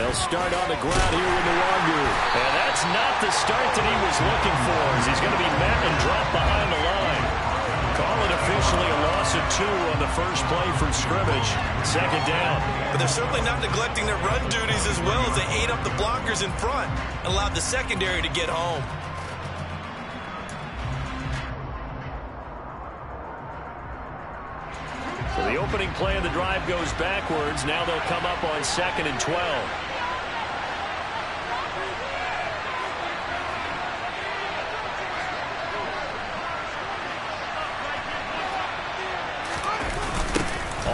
They'll start on the ground here with Nwangu. And that's not the start that he was looking for, as he's going to be met and dropped behind the line. Call it officially a loss of 2 on the first play from scrimmage. Second down. But they're certainly not neglecting their run duties as well, as they ate up the blockers in front, allowed the secondary to get home. So the opening play of the drive goes backwards. Now they'll come up on 2nd and 12.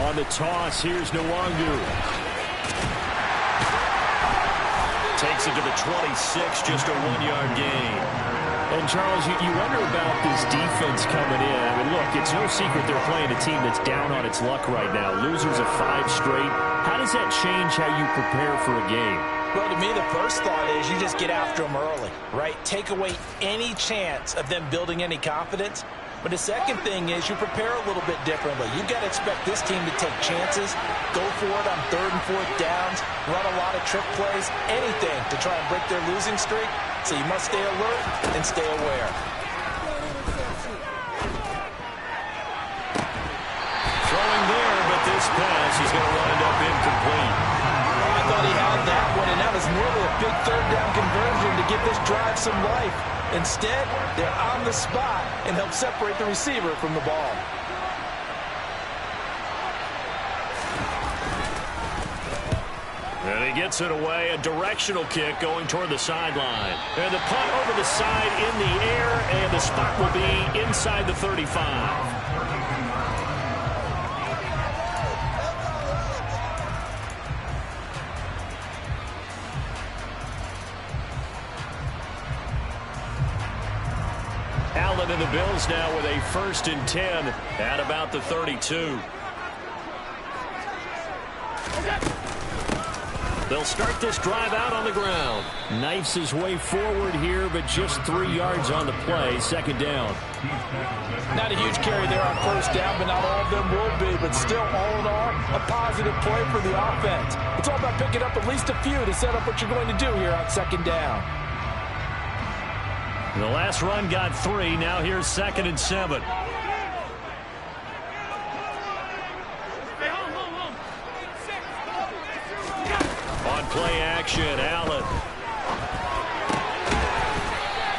On the toss, here's Nwangu. Takes it to the 26, just a 1-yard gain. And, Charles, you wonder about this defense coming in. I mean, look, it's no secret they're playing a team that's down on its luck right now. Losers of 5 straight. How does that change how you prepare for a game? Well, to me, the first thought is you just get after them early, right? Take away any chance of them building any confidence. But the second thing is you prepare a little bit differently. You've got to expect this team to take chances, go for it on 3rd and 4th downs, run a lot of trick plays, anything to try and break their losing streak. So you must stay alert and stay aware. Throwing there, but this pass is going to wind up incomplete. I thought he had that one, and that was nearly a big 3rd down conversion to give this drive some life. Instead, they're on the spot and help separate the receiver from the ball. And he gets it away, a directional kick going toward the sideline. And the punt over the side in the air, and the spot will be inside the 35. Allen and the Bills now with a 1st and 10 at about the 32. They'll start this drive out on the ground. Knifes his way forward here, but just 3 yards on the play. 2nd down. Not a huge carry there on 1st down, but not all of them will be. But still, all in all, a positive play for the offense. It's all about picking up at least a few to set up what you're going to do here on 2nd down. The last run got 3. Now here's 2nd and 7. On play action, Allen.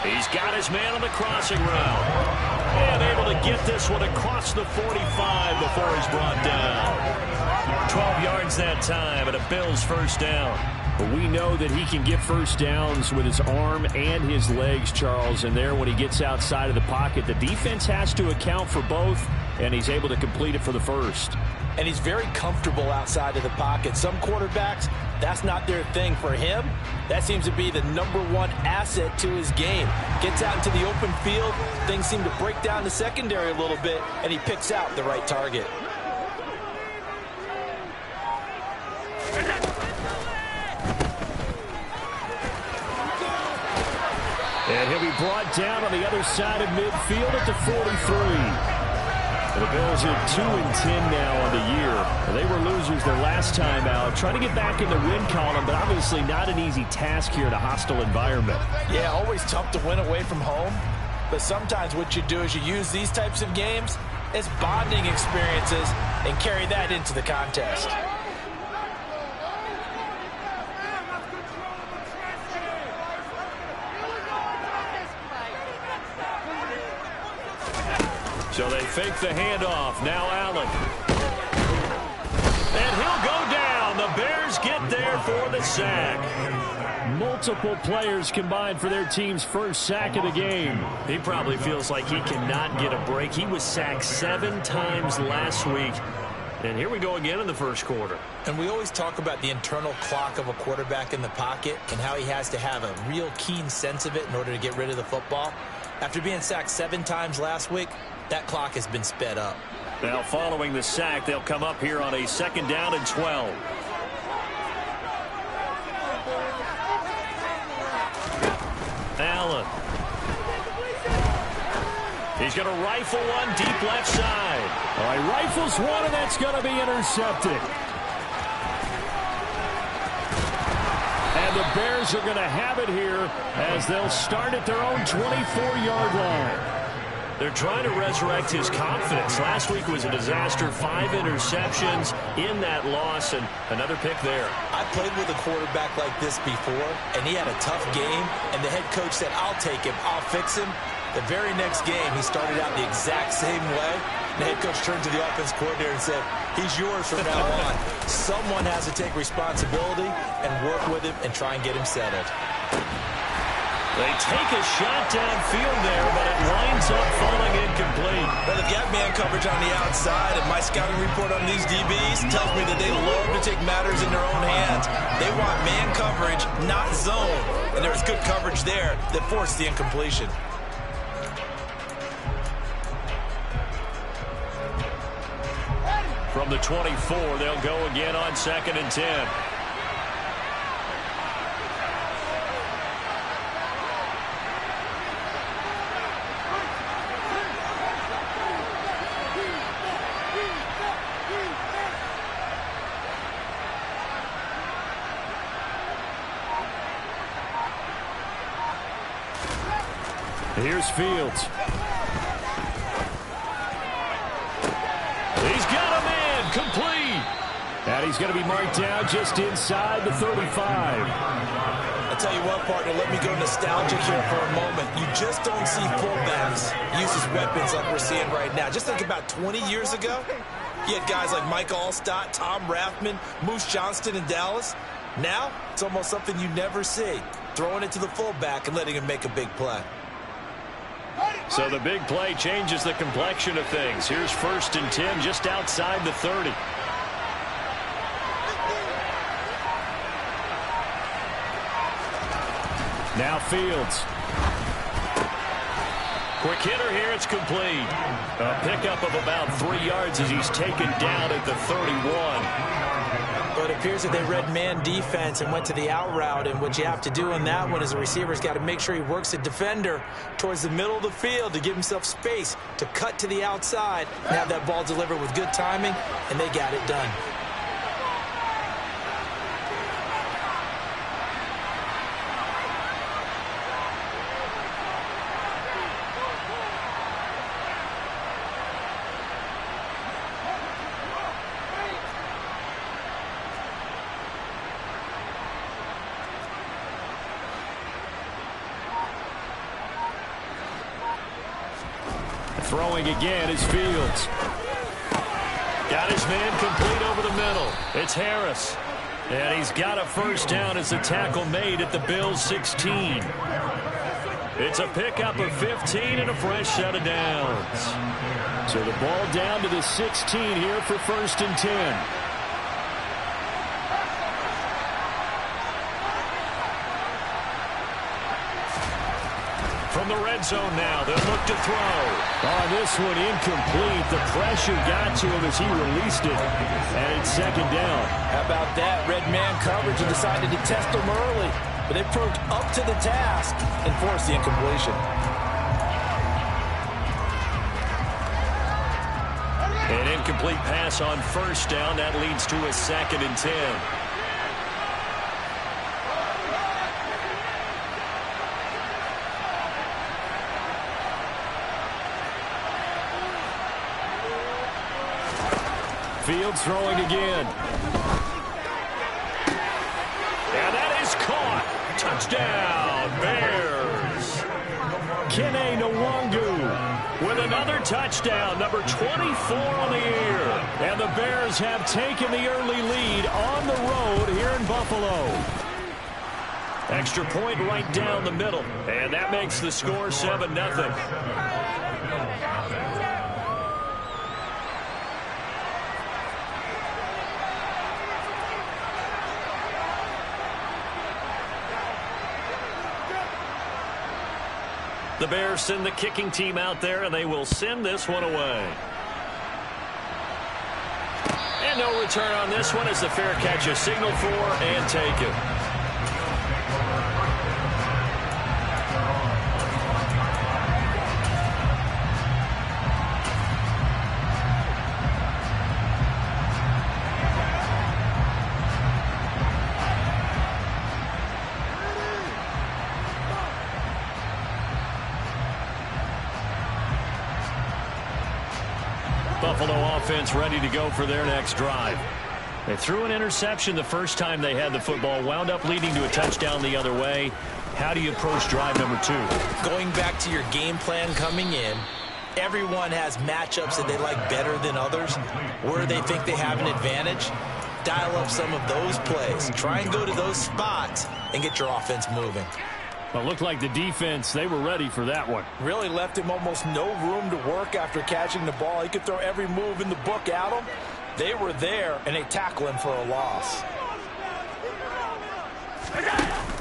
He's got his man on the crossing route. And able to get this one across the 45 before he's brought down. 12 yards that time, and a Bills 1st down. But we know that he can get 1st downs with his arm and his legs, Charles. And there, when he gets outside of the pocket, the defense has to account for both, and he's able to complete it for the 1st. And he's very comfortable outside of the pocket. Some quarterbacks, that's not their thing. For him, that seems to be the #1 asset to his game. Gets out into the open field, things seem to break down the secondary a little bit, and he picks out the right target. And he'll be brought down on the other side of midfield at the 43. The Bills are 2 and 10 now on the year. They were losers their last time out. Trying to get back in the win column, but obviously not an easy task here in a hostile environment. Yeah, always tough to win away from home. But sometimes what you do is you use these types of games as bonding experiences and carry that into the contest. So they fake the handoff. Now Allen. And he'll go down. The Bears get there for the sack. Multiple players combined for their team's 1st sack of the game. He probably feels like he cannot get a break. He was sacked 7 times last week. And here we go again in the 1st quarter. And we always talk about the internal clock of a quarterback in the pocket and how he has to have a real keen sense of it in order to get rid of the football. After being sacked 7 times last week, that clock has been sped up. Now following the sack, they'll come up here on a 2nd down and 12. Allen. He's going to rifle one deep left side. All right, rifles one, and that's going to be intercepted. the Bears are going to have it here as they'll start at their own 24-yard line. They're trying to resurrect his confidence. Last week was a disaster. 5 interceptions in that loss, and another pick there. I played with a quarterback like this before, and he had a tough game, and the head coach said, I'll take him, I'll fix him. The very next game, he started out the exact same way. The head coach turned to the offense coordinator and said, he's yours from now on. Someone has to take responsibility and work with him and try and get him settled. They take a shot downfield there, but it winds up falling incomplete. Well, they've got man coverage on the outside, and my scouting report on these DBs tells me that they love to take matters in their own hands. They want man coverage, not zone. And there was good coverage there that forced the incompletion. From the 24, they'll go again on 2nd and 10. Here's Fields. He's got a man complete. And he's going to be marked down just inside the 35. I'll tell you what, partner, let me go nostalgic here for a moment. You just don't see fullbacks use as weapons like we're seeing right now. Just think about 20 years ago. You had guys like Mike Allstott, Tom Rathman, Moose Johnston in Dallas. Now, it's almost something you never see. Throwing it to the fullback and letting him make a big play. So the big play changes the complexion of things. Here's 1st and 10 just outside the 30. Now Fields. Quick hitter here. It's complete. A pickup of about 3 yards as he's taken down at the 31. But it appears that they read man defense and went to the out route, and what you have to do in that one is the receiver's got to make sure he works the defender towards the middle of the field to give himself space to cut to the outside and have that ball delivered with good timing, and they got it done. Throwing again is Fields. Got his man complete over the middle. It's Harris. And he's got a 1st down as the tackle made at the Bills' 16. It's a pickup of 15 and a fresh set of downs. So the ball down to the 16 here for 1st and 10. From the red zone now, they'll look to throw. On this one, incomplete. The pressure got to him as he released it. And it's 2nd down. How about that? Red man coverage and decided to test him early. But they proved up to the task and forced the incompletion. An incomplete pass on 1st down. That leads to a 2nd and 10. Fields throwing again. And that is caught. Touchdown, Bears. Kene Nwangu with another touchdown, number 24 on the year. And the Bears have taken the early lead on the road here in Buffalo. Extra point right down the middle. And that makes the score 7-0. The Bears send the kicking team out there, and they will send this one away. And no return on this one as the fair catch is signaled for and taken. Buffalo offense ready to go for their next drive. They threw an interception the first time they had the football, wound up leading to a touchdown the other way. How do you approach drive number 2? Going back to your game plan coming in, everyone has matchups that they like better than others, where they think they have an advantage. Dial up some of those plays. Try and go to those spots and get your offense moving. Well, it looked like the defense, they were ready for that one. Really left him almost no room to work after catching the ball. He could throw every move in the book at him. They were there, and they tackle him for a loss.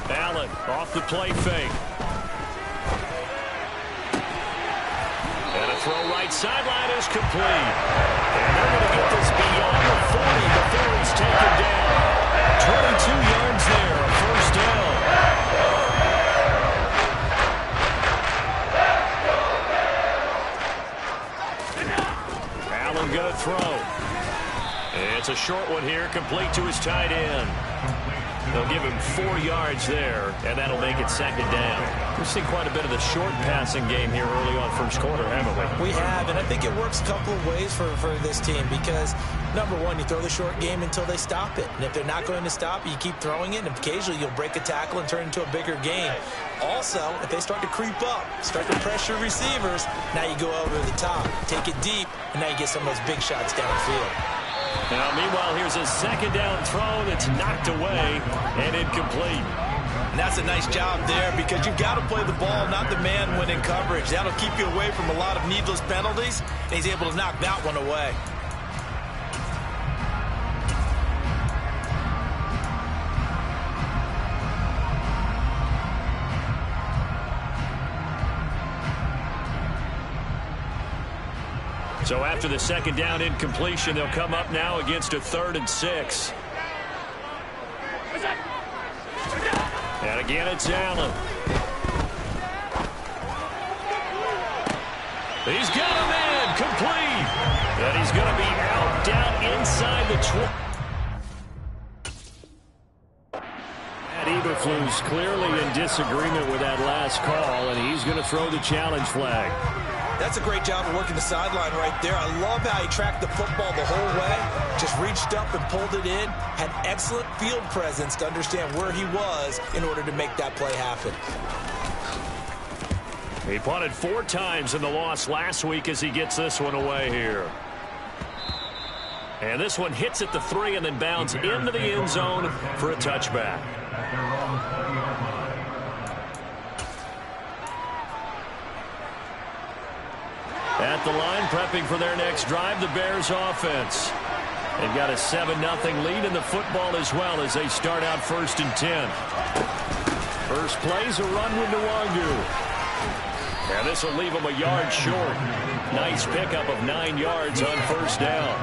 Allen off the play fake. And a throw right sideline is complete. And they're going to get this beyond the 40 before he's taken down. 22 yards there, a first down. Allen going to throw. It's a short one here, complete to his tight end. They'll give him 4 yards there, and that'll make it second down. We've seen quite a bit of the short passing game here early on first quarter, haven't we? We have, and I think it works a couple of ways for this team because, number one, you throw the short game until they stop it. And if they're not going to stop it, you keep throwing it, and occasionally you'll break a tackle and turn it into a bigger game. Also, if they start to creep up, start to pressure receivers, now you go over the top, take it deep, and now you get some of those big shots downfield. Now, meanwhile, here's a second down throw that's knocked away and incomplete. And that's a nice job there because you've got to play the ball, not the man when in coverage. That'll keep you away from a lot of needless penalties, and he's able to knock that one away. So after the second down incompletion, they'll come up now against a 3rd and 6. And again, it's Allen. He's got a man complete. And he's going to be out down inside the 20. And Eberflus clearly in disagreement with that last call, and he's going to throw the challenge flag. That's a great job of working the sideline right there. I love how he tracked the football the whole way, just reached up and pulled it in, had excellent field presence to understand where he was in order to make that play happen. He punted 4 times in the loss last week as he gets this one away here. And this one hits at the 3 and then bounds into the end zone for a touchback. At the line, prepping for their next drive, the Bears offense. They've got a 7-0 lead in the football as well as they start out 1st and 10. First play's a run with Nwangu. And this will leave them a yard short. Nice pickup of 9 yards on first down.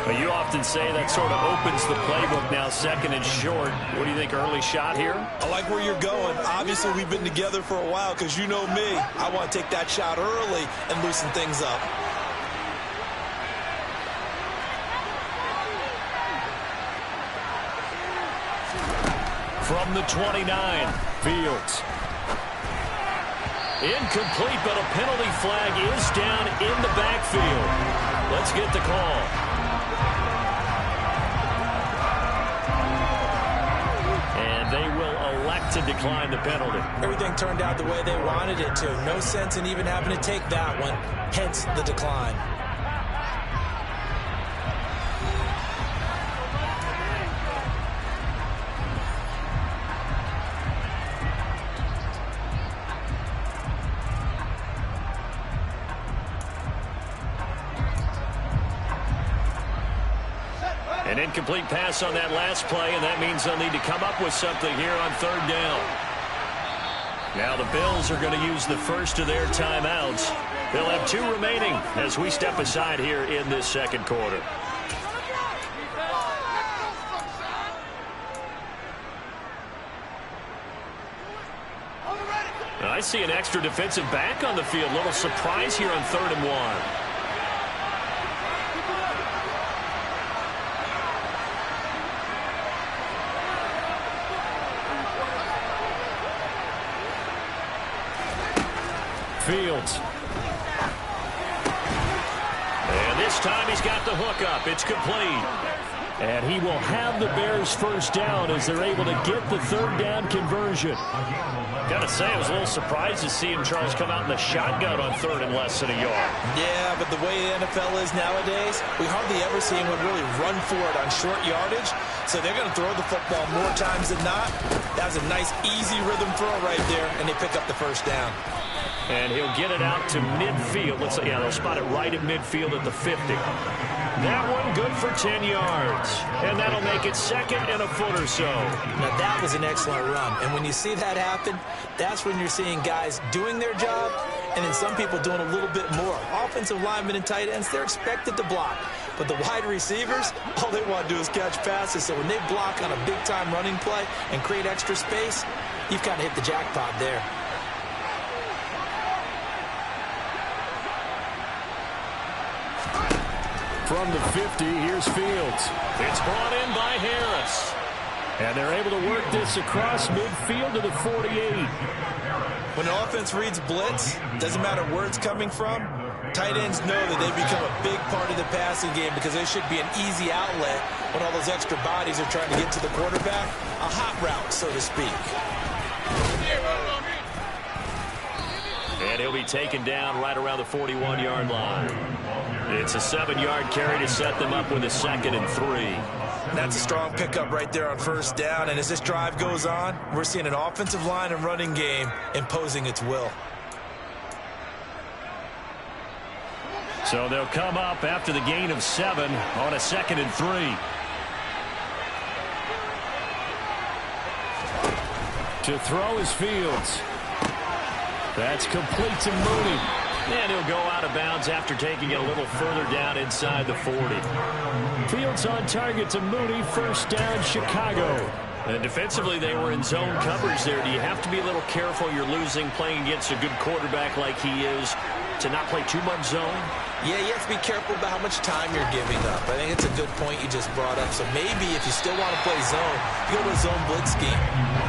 But you often say that sort of opens the playbook now, 2nd and short. What do you think, early shot here? I like where you're going. Obviously, we've been together for a while because you know me. I want to take that shot early and loosen things up. From the 29, Fields. Incomplete, but a penalty flag is down in the backfield. Let's get the call. They will elect to decline the penalty. Everything turned out the way they wanted it to. No sense in even having to take that one, hence the decline. An incomplete pass on that last play, and that means they'll need to come up with something here on 3rd down. Now the Bills are going to use the first of their timeouts. They'll have 2 remaining as we step aside here in this 2nd quarter. Now I see an extra defensive back on the field. Little surprise here on 3rd and 1. Fields. And This time he's got the hook up. It's complete. And he will have the Bears first down as they're able to get the third down conversion. Gotta say, I was a little surprised to see him, Charles, come out in the shotgun on third and less than a yard. Yeah, but the way the NFL is nowadays, we hardly ever see anyone really run for it on short yardage. So they're going to throw the football more times than not. That was a nice, easy rhythm throw right there, and they pick up the first down. And he'll get it out to midfield. Let's say, yeah, they'll spot it right at midfield at the 50. That one good for 10 yards. And that'll make it second and a foot or so. Now, that was an excellent run. And when you see that happen, that's when you're seeing guys doing their job and then some people doing a little bit more. Offensive linemen and tight ends, they're expected to block. But the wide receivers, all they want to do is catch passes. So when they block on a big-time running play and create extra space, you've kind of hit the jackpot there. From the 50, here's Fields. It's brought in by Harris. And they're able to work this across midfield to the 48. When the offense reads blitz, doesn't matter where it's coming from, tight ends know that they become a big part of the passing game because they should be an easy outlet when all those extra bodies are trying to get to the quarterback. A hot route, so to speak. And he'll be taken down right around the 41-yard line. It's a 7-yard carry to set them up with a 2nd and 3. That's a strong pickup right there on first down. And as this drive goes on, we're seeing an offensive line and running game imposing its will. So they'll come up after the gain of 7 on a 2nd and 3. To throw is Fields. That's complete to Mooney. And he'll go out of bounds after taking it a little further down inside the 40. Fields on target to Mooney. First down, Chicago. And defensively, they were in zone coverage there. Do you have to be a little careful? You're losing playing against a good quarterback like he is to not play too much zone? Yeah, you have to be careful about how much time you're giving up. I think it's a good point you just brought up. So maybe if you still want to play zone, you go to a zone blitz scheme.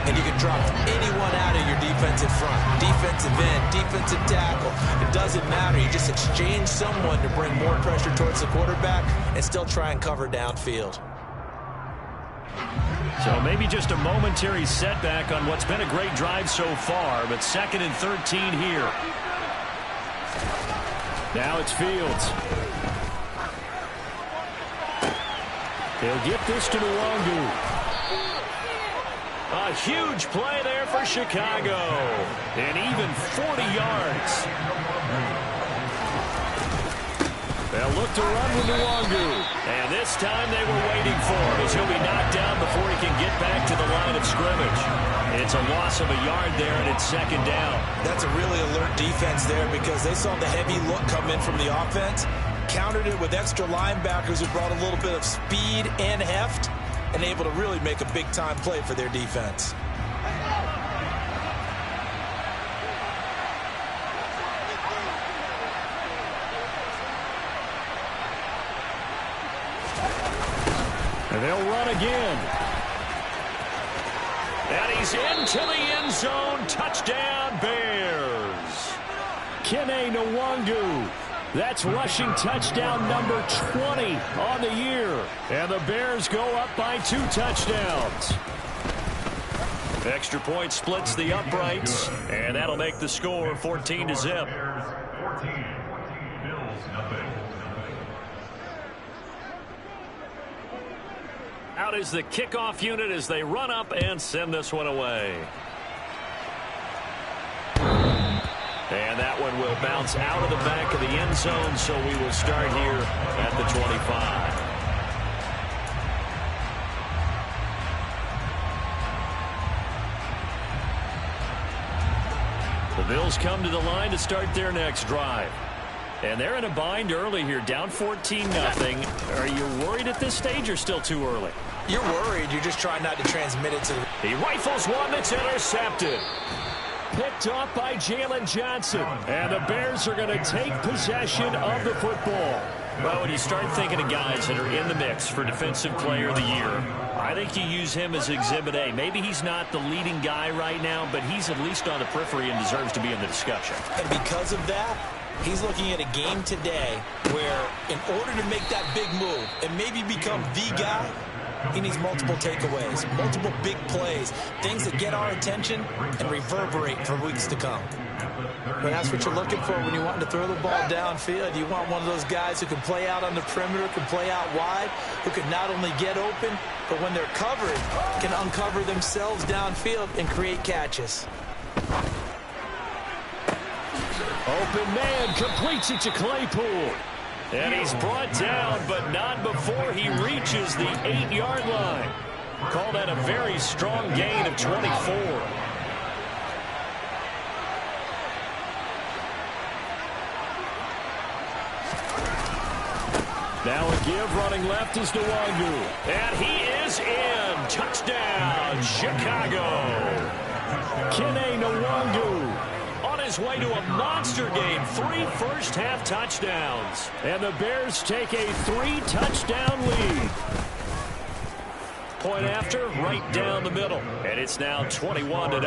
And you can drop anyone out of your defensive front. Defensive end, defensive tackle. It doesn't matter. You just exchange someone to bring more pressure towards the quarterback and still try and cover downfield. So maybe just a momentary setback on what's been a great drive so far, but 2nd and 13 here. Now it's Fields. He'll get this to Nwangu. A huge play there for Chicago. And even 40 yards. They'll look to run with Nwangu. And this time they were waiting for him as he'll be knocked down before he can get back to the line of scrimmage. It's a loss of a yard there, and it's 2nd down. That's a really alert defense there because they saw the heavy look come in from the offense, countered it with extra linebackers who brought a little bit of speed and heft, and able to really make a big-time play for their defense. And they'll run again. And he's into the end zone. Touchdown, Bears. Kene Nwangu. That's rushing touchdown number 20 on the year. And the Bears go up by 2 touchdowns. Extra point splits the uprights. And that'll make the score 14-0. Out is the kickoff unit as they run up and send this one away. And that one will bounce out of the back of the end zone, so we will start here at the 25. The Bills come to the line to start their next drive. And they're in a bind early here, down 14-0. Are you worried at this stage or still too early? You're worried. You're just trying not to transmit it to the... He rifles one that's intercepted. Picked off by Jalen Johnson. And the Bears are going to take possession of the football. Well, when you start thinking of guys that are in the mix for Defensive Player of the Year, I think you use him as Exhibit A. Maybe he's not the leading guy. guy right now, but he's at least on the periphery and deserves to be in the discussion. And because of that, He's looking at a game today where in order to make that big move and maybe become the guy, he needs multiple takeaways, multiple big plays, things that get our attention and reverberate for weeks to come. But that's what you're looking for when you want to throw the ball downfield. You want one of those guys who can play out on the perimeter, can play out wide, who can not only get open, but when they're covered, can uncover themselves downfield and create catches. Open man completes it to Claypool. And he's brought down, but not before he reaches the 8-yard line. Call that a very strong gain of 24. Now a give running left is Nwangu. And he is in. Touchdown, Chicago. Kene Nwangu on his way to a monster game. 3 first-half touchdowns. And the Bears take a 3-touchdown lead. Point after, right down the middle. And it's now 21-0.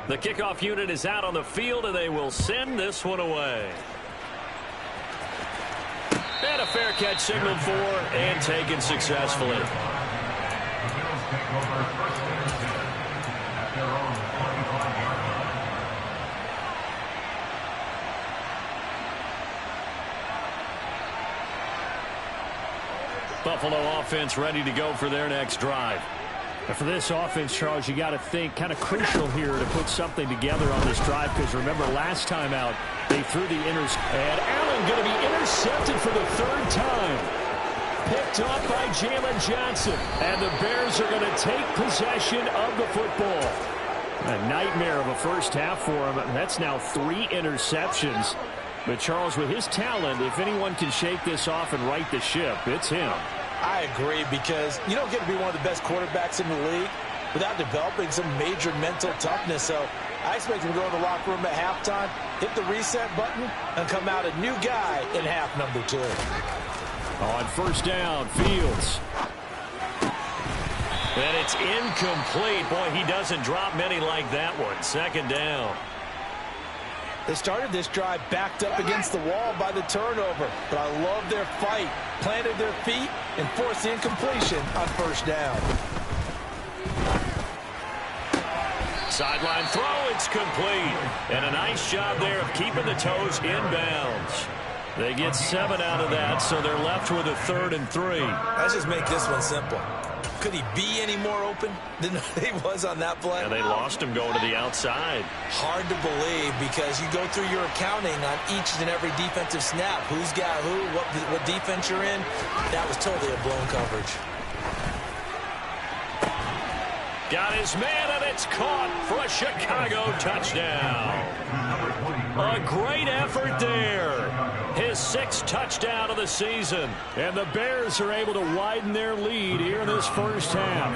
The kickoff unit is out on the field, and they will send this one away. And a fair catch signaled for and taken successfully. Buffalo offense ready to go for their next drive. And for this offense, Charles, you got to think kind of crucial here to put something together on this drive, because remember last time out they threw the and Allen going to be intercepted for the 3rd time. Picked up by Jalen Johnson, and the Bears are going to take possession of the football. A nightmare of a first half for him. That's now 3 interceptions. But Charles, with his talent, if anyone can shake this off and right the ship, it's him. I agree, because you don't get to be one of the best quarterbacks in the league without developing some major mental toughness. So I expect him to go in the locker room at halftime, hit the reset button, and come out a new guy in half number 2. On first down, Fields. And it's incomplete. Boy, he doesn't drop many like that one. 2nd down. They started this drive backed up against the wall by the turnover, but I love their fight. Planted their feet and forced the incompletion on first down. Sideline throw, it's complete. And a nice job there of keeping the toes inbounds. They get 7 out of that, so they're left with a 3rd and 3. Let's just make this one simple. Could he be any more open than he was on that play? And they lost him going to the outside. Hard to believe, because you go through your accounting on each and every defensive snap. Who's got who, what defense you're in. That was totally a blown coverage. Got his man, and it's caught for a Chicago touchdown. A great effort there. His 6th touchdown of the season. And the Bears are able to widen their lead here in this first half.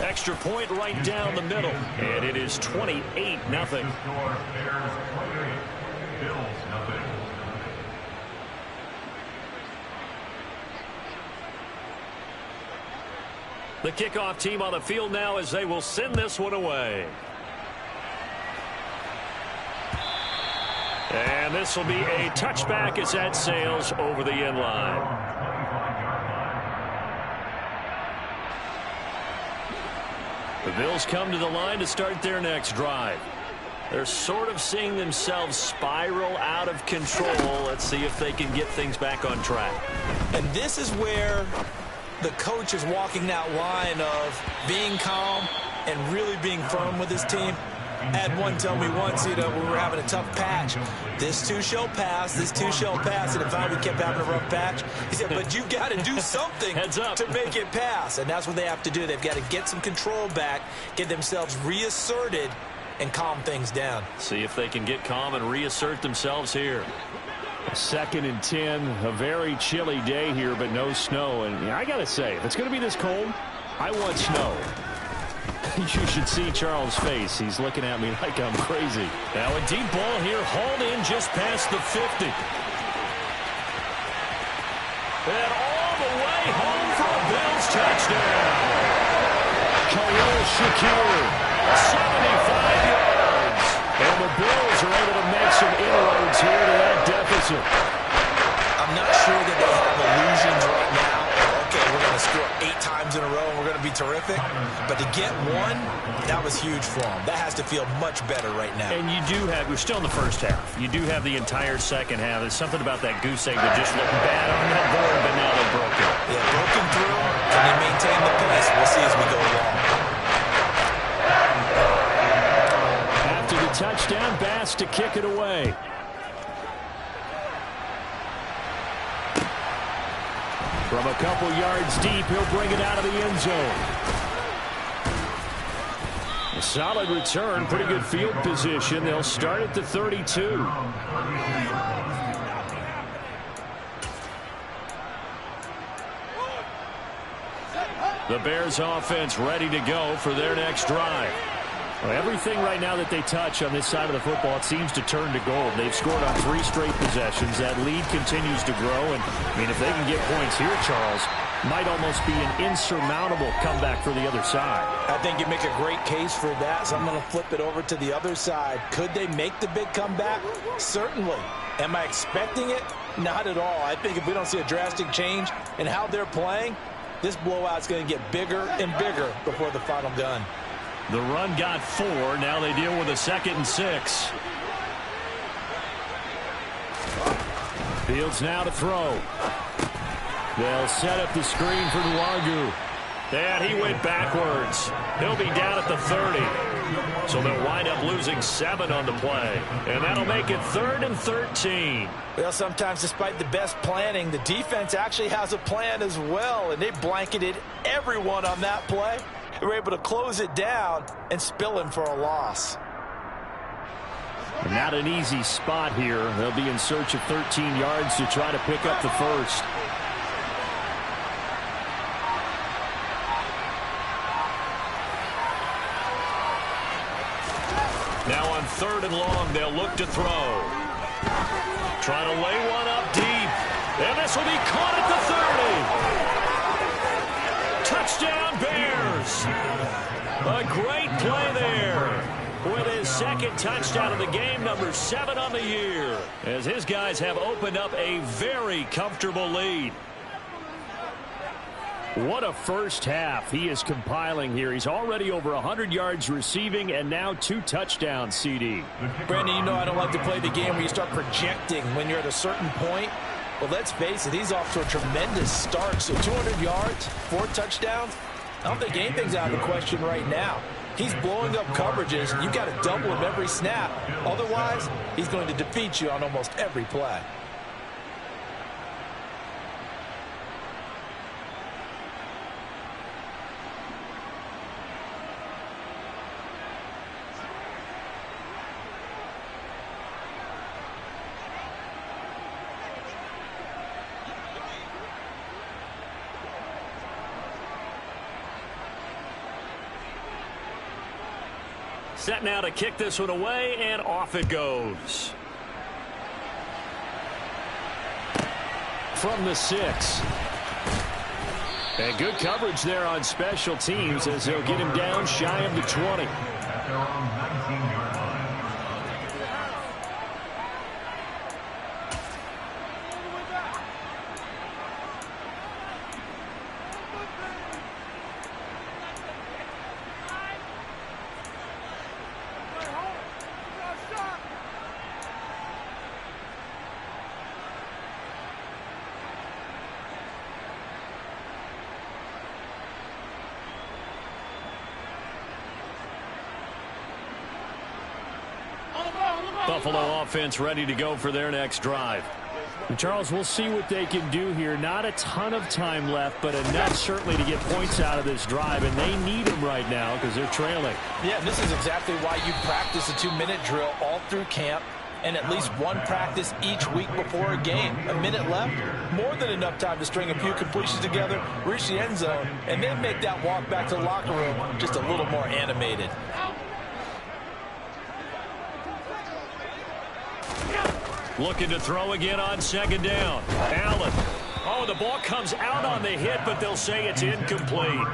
Extra point right down the middle. And it is 28-0. The kickoff team on the field now as they will send this one away. And this will be a touchback as that sails over the end line. The Bills come to the line to start their next drive. They're sort of seeing themselves spiral out of control. Let's see if they can get things back on track. And this is where the coach is walking that line of being calm and really being firm with his team. I had one tell me once, we were having a tough patch. This too shall pass, this too shall pass. And if we kept having a rough patch, he said, but you've got to do something to make it pass. And that's what they have to do. They've got to get some control back, get themselves reasserted, and calm things down. See if they can get calm and reassert themselves here. 2nd and 10, a very chilly day here, but no snow. And I got to say, if it's going to be this cold, I want snow. You should see Charles' face. He's looking at me like I'm crazy. Now a deep ball here, hauled in just past the 50. And all the way home for a Bills touchdown. 75 yards. And the Bills are able to make some inroads here to that deficit. I'm not sure that they have illusions right now. Okay, we're going to score 8 times in a row and we're going to be terrific. But to get one, that was huge for them. That has to feel much better right now. And you do have, we're still in the first half. You do have the entire second half. There's something about that goose egg that just looked bad on that board, but now they broke it. Yeah, broken through. Can they maintain the pace? We'll see as we go along. After the touchdown, Bass to kick it away. From a couple yards deep, he'll bring it out of the end zone. A solid return, pretty good field position. They'll start at the 32. The Bears offense ready to go for their next drive. Well, everything right now that they touch on this side of the football, it seems to turn to gold. They've scored on 3 straight possessions. That lead continues to grow. And, I mean, if they can get points here, Charles, might almost be an insurmountable comeback for the other side. I think you make a great case for that, so I'm going to flip it over to the other side. Could they make the big comeback? Certainly. Am I expecting it? Not at all. I think if we don't see a drastic change in how they're playing, this blowout's going to get bigger and bigger before the final gun. The run got 4. Now they deal with a 2nd and 6. Fields now to throw. They'll set up the screen for Nwangu. And he went backwards. He'll be down at the 30. So they'll wind up losing 7 on the play. And that'll make it 3rd and 13. Well, sometimes despite the best planning, the defense actually has a plan as well. And they blanketed everyone on that play. They were able to close it down and spill him for a loss. Not an easy spot here. They'll be in search of 13 yards to try to pick up the first. Now on 3rd and long, they'll look to throw. Trying to lay one up deep. And this will be caught at the 30. Touchdown, Bears. A great play there. With his 2nd touchdown of the game, number 7 on the year. As his guys have opened up a very comfortable lead. What a first half he is compiling here. He's already over 100 yards receiving and now 2 touchdowns, CD. Brandon, you know I don't like to play the game where you start projecting when you're at a certain point. But let's face it, he's off to a tremendous start. So 200 yards, 4 touchdowns. I don't think anything's out of the question right now. He's blowing up coverages. You've got to double him every snap. Otherwise, he's going to defeat you on almost every play. Set now to kick this one away, and off it goes. From the 6. And good coverage there on special teams as they'll get him down shy of the 20. Buffalo offense ready to go for their next drive. And Charles, we'll see what they can do here. Not a ton of time left, but enough certainly to get points out of this drive, and they need them right now because they're trailing. Yeah, and this is exactly why you practice a 2-minute drill all through camp and at least one practice each week before a game. A minute left, more than enough time to string a few completions together, reach the end zone, and then make that walk back to the locker room just a little more animated. Looking to throw again on 2nd down. Allen. Oh, the ball comes out on the hit, but they'll say it's incomplete.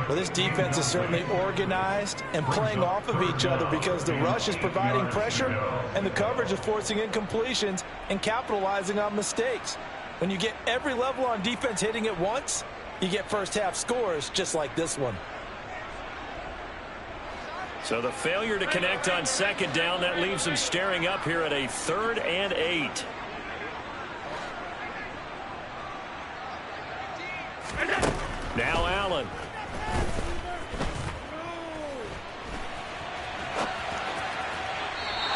Well, this defense is certainly organized and playing off of each other because the rush is providing pressure and the coverage is forcing incompletions and capitalizing on mistakes. When you get every level on defense hitting at once, you get first half scores just like this one. So the failure to connect on second down, that leaves them staring up here at a 3rd and 8. Now Allen.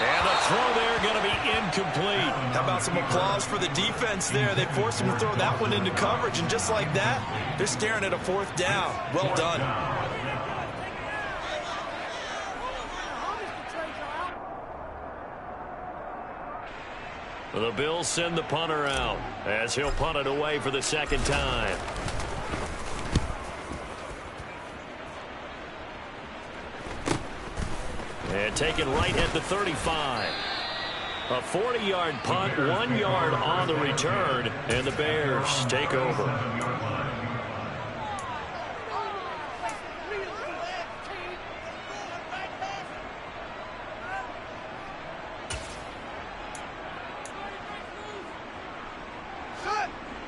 And the throw there going to be incomplete. How about some applause for the defense there? They forced him to throw that one into coverage, and just like that, they're staring at a 4th down. Well done. The Bills send the punter out as he'll punt it away for the 2nd time. And taken right at the 35. A 40-yard punt, 1 yard on the return, and the Bears take over.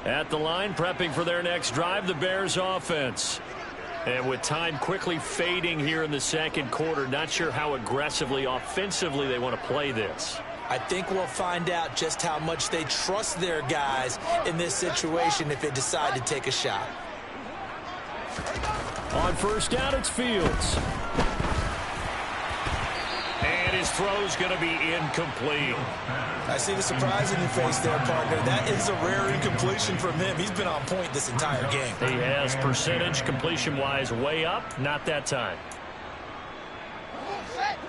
At the line, prepping for their next drive, the Bears offense. And with time quickly fading here in the 2nd quarter, not sure how aggressively, offensively they want to play this. I think we'll find out just how much they trust their guys in this situation if they decide to take a shot. On 1st down, it's Fields. And his throw's going to be incomplete. I see the surprise in your face there, partner. That is a rare incompletion from him. He's been on point this entire game. He has percentage completion-wise way up, not that time.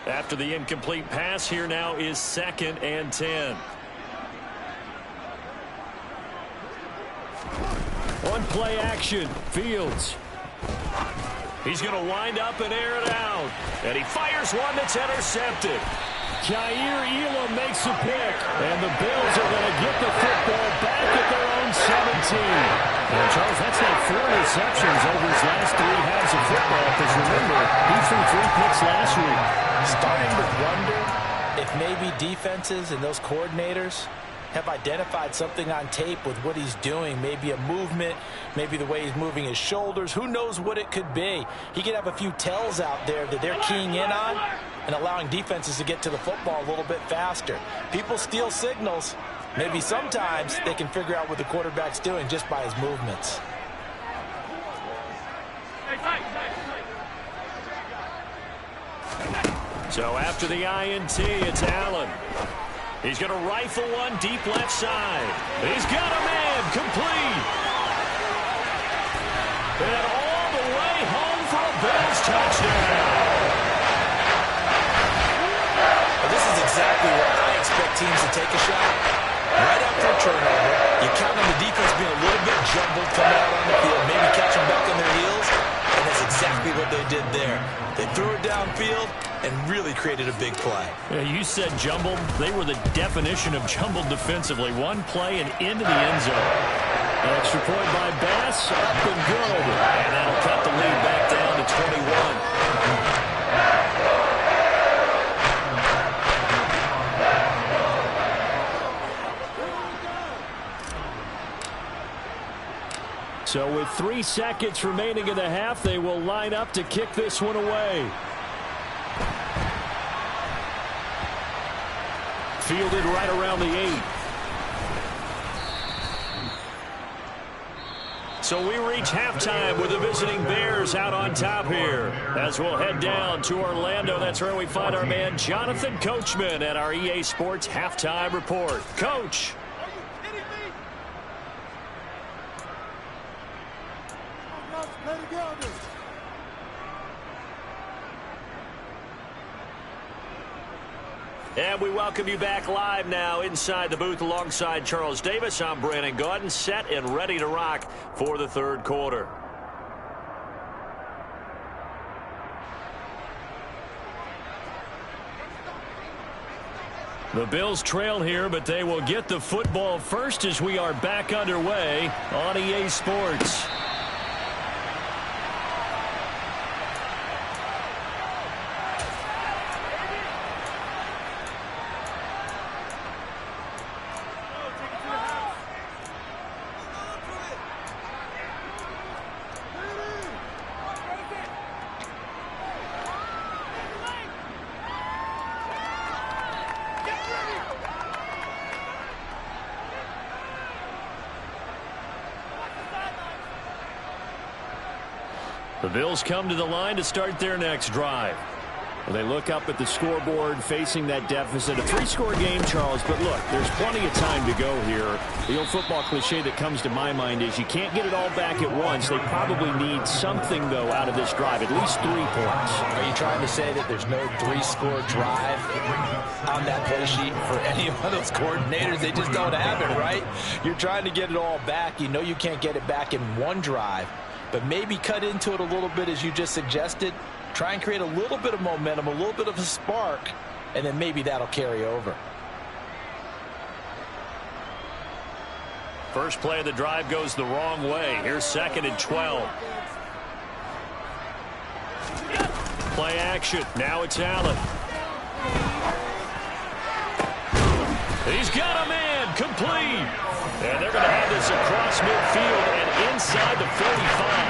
After the incomplete pass, here now is 2nd and 10. On play action, Fields. He's going to wind up and air it out. And he fires one that's intercepted. Jair Elam makes a pick. And the Bills are going to get the football back at their own 17. And Charles, that's now 4 receptions over his last 3 halves of football. Because remember, he threw 3 picks last week. Starting to wonder if maybe defenses and those coordinators have identified something on tape with what he's doing. Maybe a movement, maybe the way he's moving his shoulders. Who knows what it could be? He could have a few tells out there that they're keying in on and allowing defenses to get to the football a little bit faster. People steal signals. Maybe sometimes they can figure out what the quarterback's doing just by his movements. So after the INT, it's Allen. He's going to rifle one deep left side. He's got a man complete. And all the way home for a Bills touchdown. Well, this is exactly where I expect teams to take a shot. Right after a turnover, you count on the defense being a little bit jumbled coming out on the field, maybe catch them back on their heels, and that's exactly what they did there. They threw it downfield and really created a big play. Yeah, you said jumbled. They were the definition of jumbled defensively. One play and into the end zone. Extra point by Bass, up and good. And that'll cut the lead back down to 21. So with 3 seconds remaining in the half, they will line up to kick this one away. Fielded right around the 8. So we reach halftime with the visiting Bears out on top here. As we'll head down to Orlando, that's where we find our man Jonathan Coachman at our EA Sports Halftime Report. Coach. And we welcome you back live now inside the booth alongside Charles Davis. I'm Brandon Gaudin, set and ready to rock for the 3rd quarter. The Bills trail here, but they will get the football first as we are back underway on EA Sports. The Bills come to the line to start their next drive. Well, they look up at the scoreboard facing that deficit. A 3-score game, Charles, but look, there's plenty of time to go here. The old football cliche that comes to my mind is you can't get it all back at once. They probably need something, though, out of this drive, at least 3 points. Are you trying to say that there's no 3-score drive on that play sheet for any of those coordinators? They just don't have it, right? You're trying to get it all back. You know you can't get it back in one drive, but maybe cut into it a little bit as you just suggested. Try and create a little bit of momentum, a little bit of a spark, and then maybe that'll carry over. First play of the drive goes the wrong way. Here's 2nd and 12. Play action. Now it's Allen. He's got a man. Complete. And they're going to have this across midfield and inside the 45.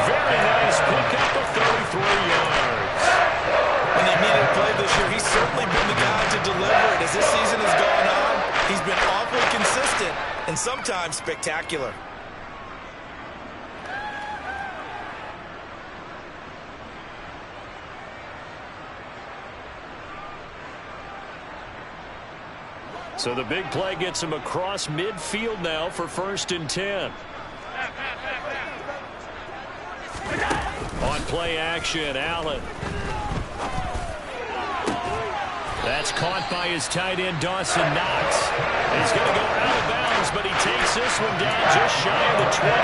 Very nice pickup of 33 yards. When they needed a play this year, he's certainly been the guy to deliver it. As this season has gone on, he's been awfully consistent and sometimes spectacular. So the big play gets him across midfield now for 1st and 10. On play action, Allen. That's caught by his tight end, Dawson Knox. He's going to go out of bounds, but he takes this one down just shy of the 20.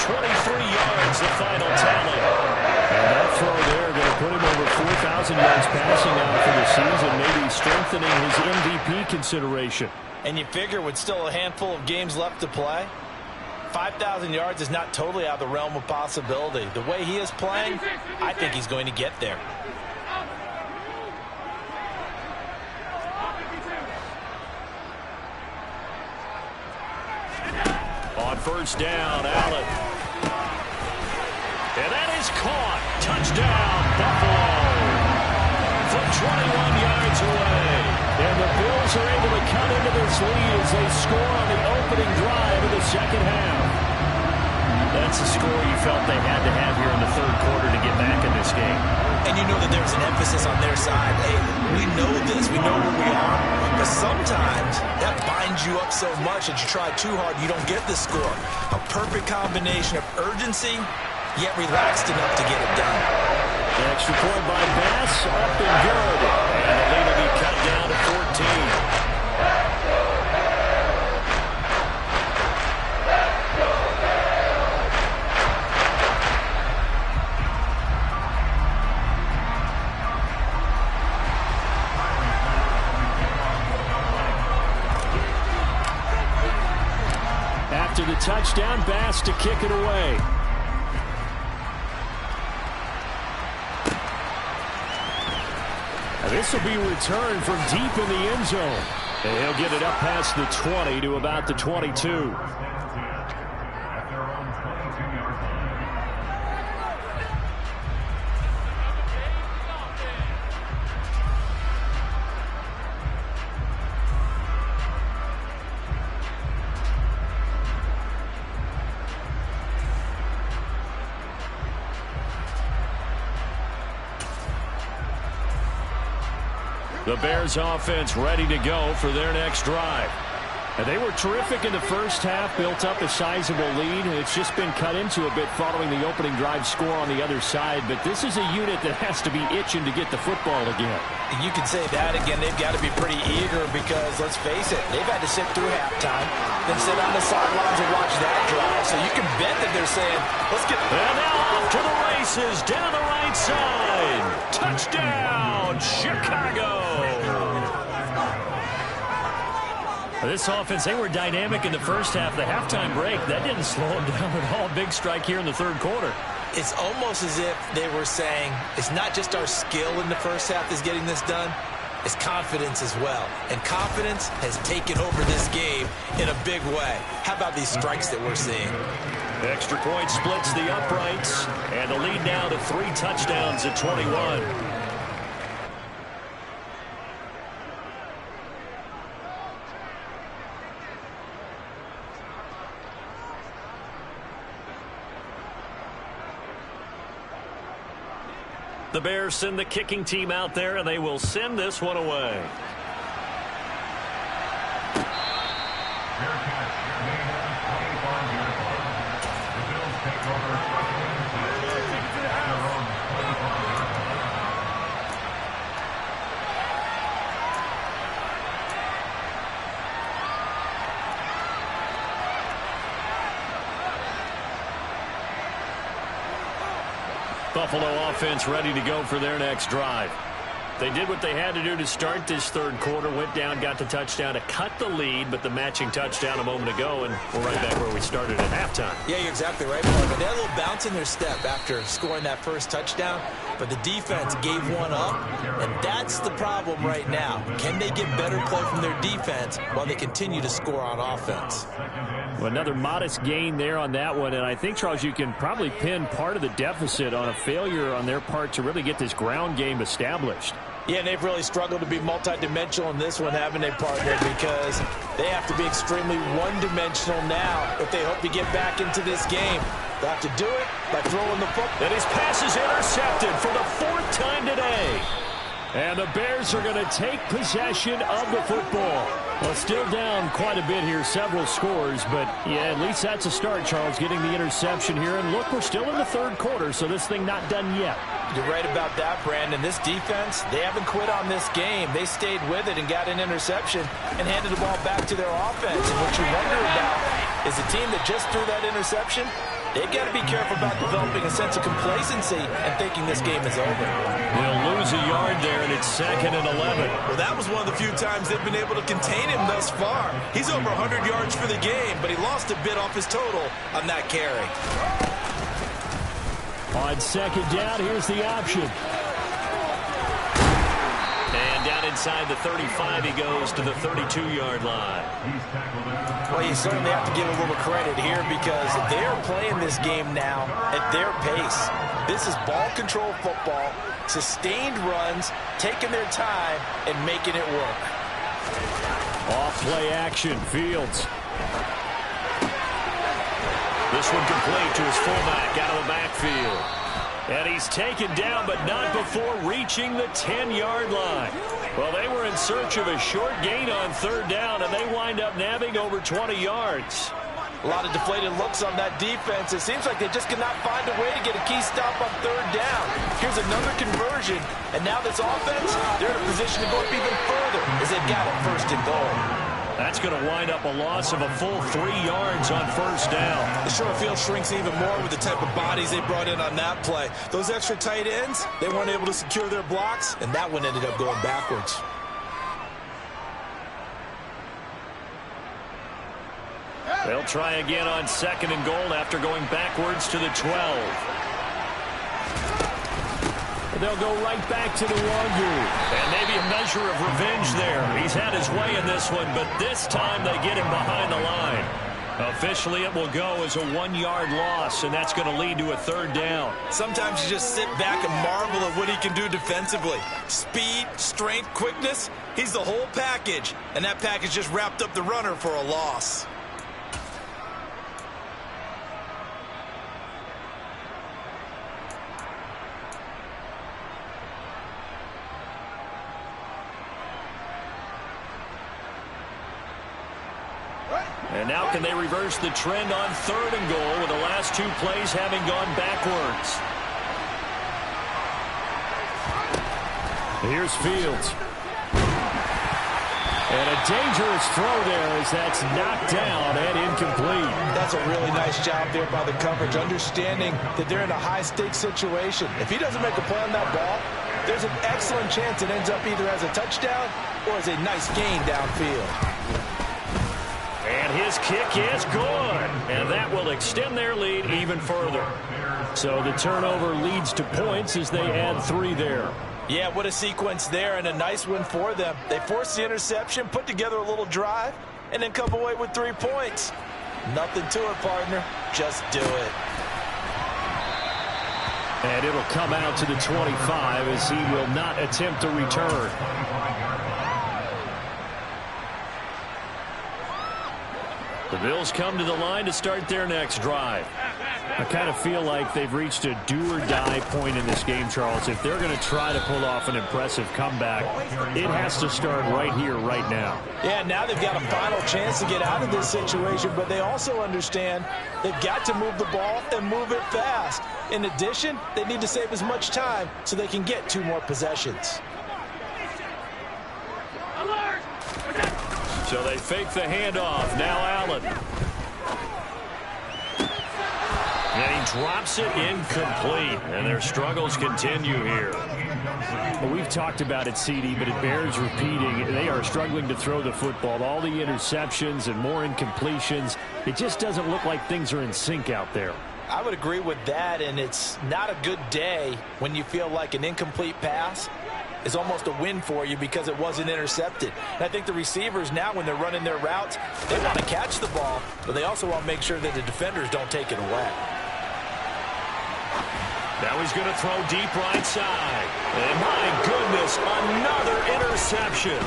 23 yards, the final tally. And that throw there going to put him over 4,000 yards passing now for the season, maybe strengthening his MVP consideration. And you figure with still a handful of games left to play, 5,000 yards is not totally out of the realm of possibility. The way he is playing, I think he's going to get there. On 1st down, Allen. And that is caught. Touchdown, Buffalo. From 21 yards away. And the Bills are able to cut into this lead as they score on the opening drive of the 2nd half. That's a score you felt they had to have here in the 3rd quarter to get back in this game. And you know that there's an emphasis on their side. Hey, we know this. We know where we are. But sometimes that binds you up so much that you try too hard, you don't get the score. A perfect combination of urgency, yet relaxed enough to get it done. The extra point by Bass, up and good. And the lead will be cut down to 14. After the touchdown, Bass to kick it away. This will be returned from deep in the end zone. And he'll get it up past the 20 to about the 22. The Bears offense ready to go for their next drive. And they were terrific in the first half, built up a sizable lead, and it's just been cut into a bit following the opening drive score on the other side. But this is a unit that has to be itching to get the football again. You can say that again. They've got to be pretty eager because, let's face it, they've had to sit through halftime, then sit on the sidelines and watch that drive. So you can bet that they're saying, let's get... And now off to the races, down the right side. Touchdown, Chicago. This offense, they were dynamic in the first half. The halftime break, that didn't slow them down at all. Big strike here in the 3rd quarter. It's almost as if they were saying, it's not just our skill in the first half that's getting this done, it's confidence as well. And confidence has taken over this game in a big way. How about these strikes that we're seeing? Extra point splits the uprights, and the lead now to 3 touchdowns at 21. The Bears send the kicking team out there, and they will send this one away. Buffalo offense ready to go for their next drive. They did what they had to do to start this third quarter, went down, got the touchdown to cut the lead, but the matching touchdown a moment ago, and we're right back where we started at halftime. Yeah, you're exactly right, Parker. They had a little bounce in their step after scoring that first touchdown, but the defense gave one up, and that's the problem right now. Can they get better play from their defense while they continue to score on offense? Well, another modest gain there on that one, and I think, Charles, you can probably pin part of the deficit on a failure on their part to really get this ground game established. Yeah, and they've really struggled to be multidimensional in this one, haven't they, partner? Because they have to be extremely one-dimensional now if they hope to get back into this game. They'll have to do it by throwing the football. And his pass is intercepted for the fourth time today. And the Bears are going to take possession of the football. Well, still down quite a bit here, several scores, but yeah, at least that's a start, Charles, getting the interception here. And look, we're still in the third quarter, so this thing not done yet. You're right about that, Brandon. This defense, they haven't quit on this game. They stayed with it and got an interception and handed the ball back to their offense. And what you wonder about is the team that just threw that interception, they've got to be careful about developing a sense of complacency and thinking this game is over. They'll lose a yard there, and it's 2nd and 11. Well, that was one of the few times they've been able to contain him thus far. He's over 100 yards for the game, but he lost a bit off his total on that carry. On second down, here's the option. And down inside the 35, he goes to the 32-yard line. Well, you certainly have to give a little credit here because they're playing this game now at their pace. This is ball control football, sustained runs, taking their time, and making it work. Off play action, Fields. This one complete to his fullback out of the backfield. And he's taken down, but not before reaching the 10-yard line. Well, they were in search of a short gain on third down, and they wind up nabbing over 20 yards. A lot of deflated looks on that defense. It seems like they just cannot find a way to get a key stop on third down. Here's another conversion, and now this offense, they're in a position to go up even further as they've got it 1st and goal. That's going to wind up a loss of a full 3 yards on first down. The short field shrinks even more with the type of bodies they brought in on that play. Those extra tight ends, they weren't able to secure their blocks, and that one ended up going backwards. They'll try again on 2nd and goal after going backwards to the 12. They'll go right back to the Wagyu. And maybe a measure of revenge there. He's had his way in this one, but this time they get him behind the line. Officially, it will go as a 1-yard loss, and that's going to lead to a third down. Sometimes you just sit back and marvel at what he can do defensively. Speed, strength, quickness, he's the whole package. And that package just wrapped up the runner for a loss. And now can they reverse the trend on 3rd and goal with the last 2 plays having gone backwards? Here's Fields. And a dangerous throw there as that's knocked down and incomplete. That's a really nice job there by the coverage, understanding that they're in a high-stakes situation. If he doesn't make a play on that ball, there's an excellent chance it ends up either as a touchdown or as a nice gain downfield. And his kick is good. And that will extend their lead even further. So the turnover leads to points as they add 3 there. Yeah, what a sequence there, and a nice win for them. They forced the interception, put together a little drive, and then come away with 3 points. Nothing to it, partner. Just do it. And it'll come out to the 25 as he will not attempt to return. The Bills come to the line to start their next drive. I kind of feel like they've reached a do-or-die point in this game, Charles. If they're going to try to pull off an impressive comeback, it has to start right here, right now. Yeah, now they've got a final chance to get out of this situation, but they also understand they've got to move the ball and move it fast. In addition, they need to save as much time so they can get 2 more possessions. So they fake the handoff. Now Allen. And he drops it incomplete. And their struggles continue here. Well, we've talked about it, CD, but it bears repeating. They are struggling to throw the football. All the interceptions and more incompletions. It just doesn't look like things are in sync out there. I would agree with that, and it's not a good day when you feel like an incomplete pass is almost a win for you because it wasn't intercepted. And I think the receivers now, when they're running their routes, they want to catch the ball, but they also want to make sure that the defenders don't take it away. Now he's going to throw deep right side. And my goodness, another interception.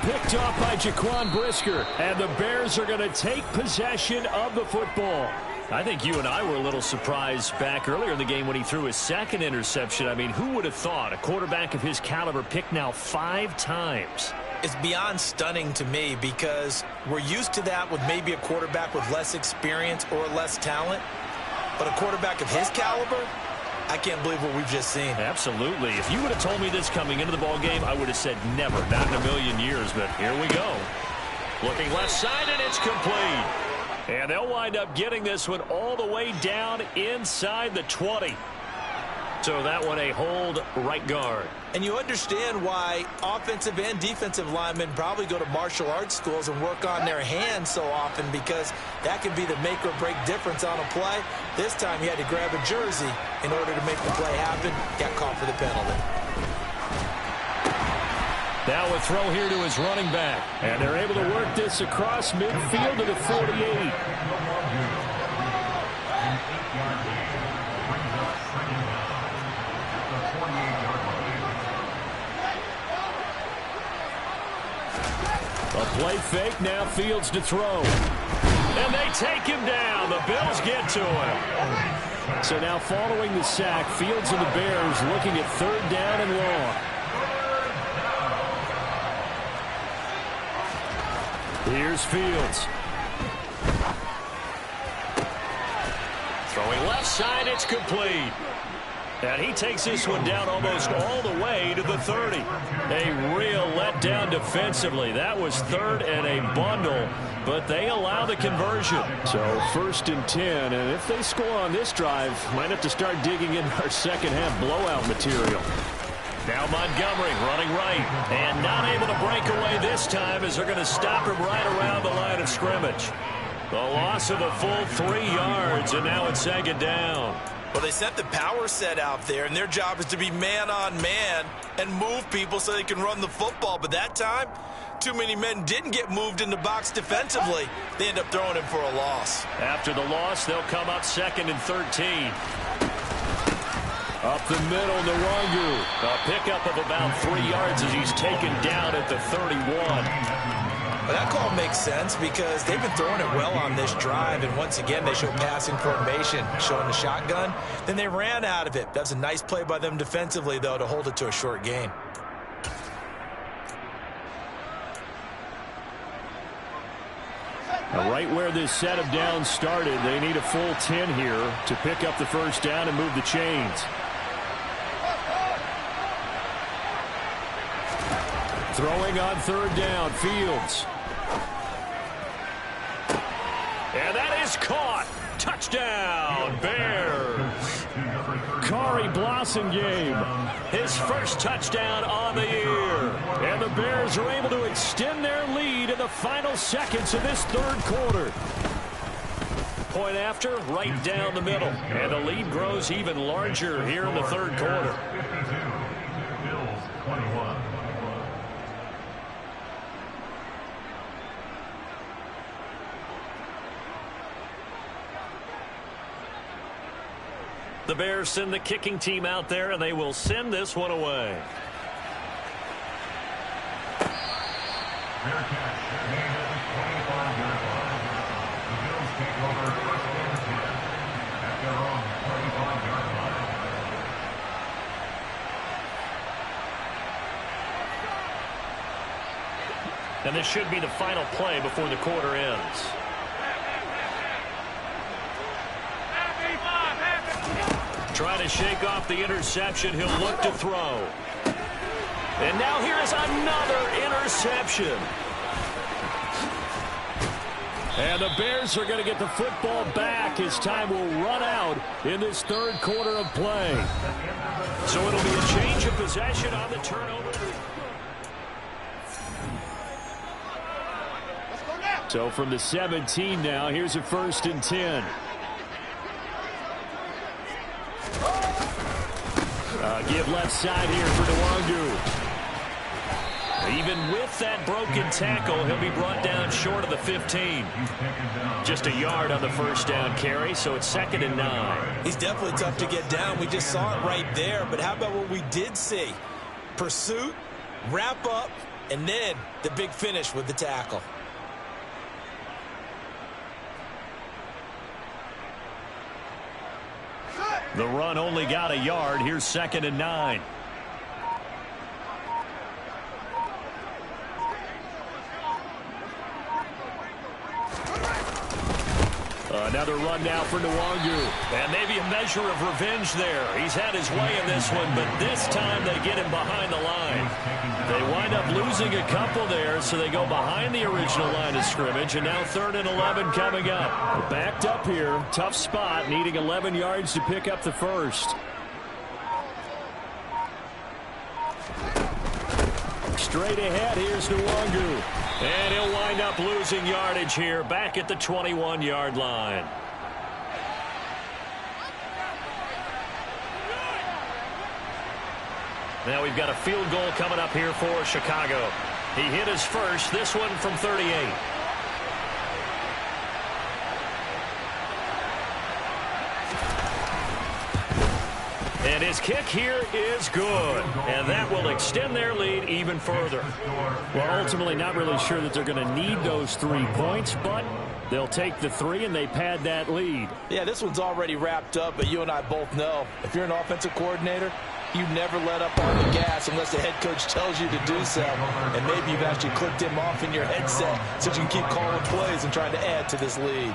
Picked off by Jaquan Brisker, and the Bears are going to take possession of the football. I think you and I were a little surprised back earlier in the game when he threw his second interception. I mean, who would have thought a quarterback of his caliber picked now 5 times? It's beyond stunning to me because we're used to that with maybe a quarterback with less experience or less talent. But a quarterback of his caliber, I can't believe what we've just seen. Absolutely. If you would have told me this coming into the ball game, I would have said never, not in a million years. But here we go. Looking left side, and it's complete. And they'll wind up getting this one all the way down inside the 20. So that one a hold right guard. And you understand why offensive and defensive linemen probably go to martial arts schools and work on their hands so often, because that can be the make or break difference on a play. This time he had to grab a jersey in order to make the play happen. Got caught for the penalty. Now a throw here to his running back. And they're able to work this across midfield to the 48. A play fake, now Fields to throw. And they take him down. The Bills get to him. So now following the sack, Fields and the Bears looking at 3rd down and long. Here's Fields. Throwing left side, it's complete. And he takes this one down almost all the way to the 30. A real letdown defensively. That was 3rd and a bundle, but they allow the conversion. So 1st and 10, and if they score on this drive, might have to start digging in our second half blowout material. Now Montgomery running right, and not able to break away this time as they're going to stop him right around the line of scrimmage. The loss of a full 3 yards, and now it's 2nd down. Well, they sent the power set out there, and their job is to be man-on-man and move people so they can run the football. But that time, too many men didn't get moved in the box defensively. They end up throwing him for a loss. After the loss, they'll come up 2nd and 13. Up the middle, Nwangu. A pickup of about 3 yards as he's taken down at the 31. Well, that call makes sense because they've been throwing it well on this drive, and once again they show passing formation, showing the shotgun. Then they ran out of it. That's a nice play by them defensively, though, to hold it to a short gain. Now, right where this set of downs started, they need a full 10 here to pick up the 1st down and move the chains. Throwing on 3rd down, Fields. And that is caught. Touchdown, Bears. Kari Blasingame, his first touchdown on the year. And the Bears are able to extend their lead in the final seconds of this 3rd quarter. Point after, right down the middle. And the lead grows even larger here in the 3rd quarter. The Bears send the kicking team out there, and they will send this one away. And this should be the final play before the quarter ends. Trying to shake off the interception. He'll look to throw. And now here's another interception. And the Bears are going to get the football back as time will run out in this third quarter of play. So it'll be a change of possession on the turnover. So from the 17 now, here's a 1st and 10. Give left side here for Nwangu. Even with that broken tackle, he'll be brought down short of the 15. Just a yard on the first down carry, so it's 2nd and 9. He's definitely tough to get down. We just saw it right there. But how about what we did see? Pursuit, wrap up, and then the big finish with the tackle. The run only got a yard. Here's 2nd and 9. Another run now for Nwangu. And maybe a measure of revenge there. He's had his way in this one, but this time they get him behind the line. They wind up losing a couple there, so they go behind the original line of scrimmage, and now 3rd and 11 coming up. Backed up here. Tough spot, needing 11 yards to pick up the first. Straight ahead, here's Nwangu. And he'll wind up losing yardage here back at the 21-yard line. Now we've got a field goal coming up here for Chicago. He hit his first, this one from 38. And his kick here is good. And that will extend their lead even further. Well, ultimately not really sure that they're going to need those 3 points, but they'll take the 3 and they pad that lead. Yeah, this one's already wrapped up, but you and I both know if you're an offensive coordinator, you never let up on the gas unless the head coach tells you to do so. And maybe you've actually clicked him off in your headset so you can keep calling plays and trying to add to this lead.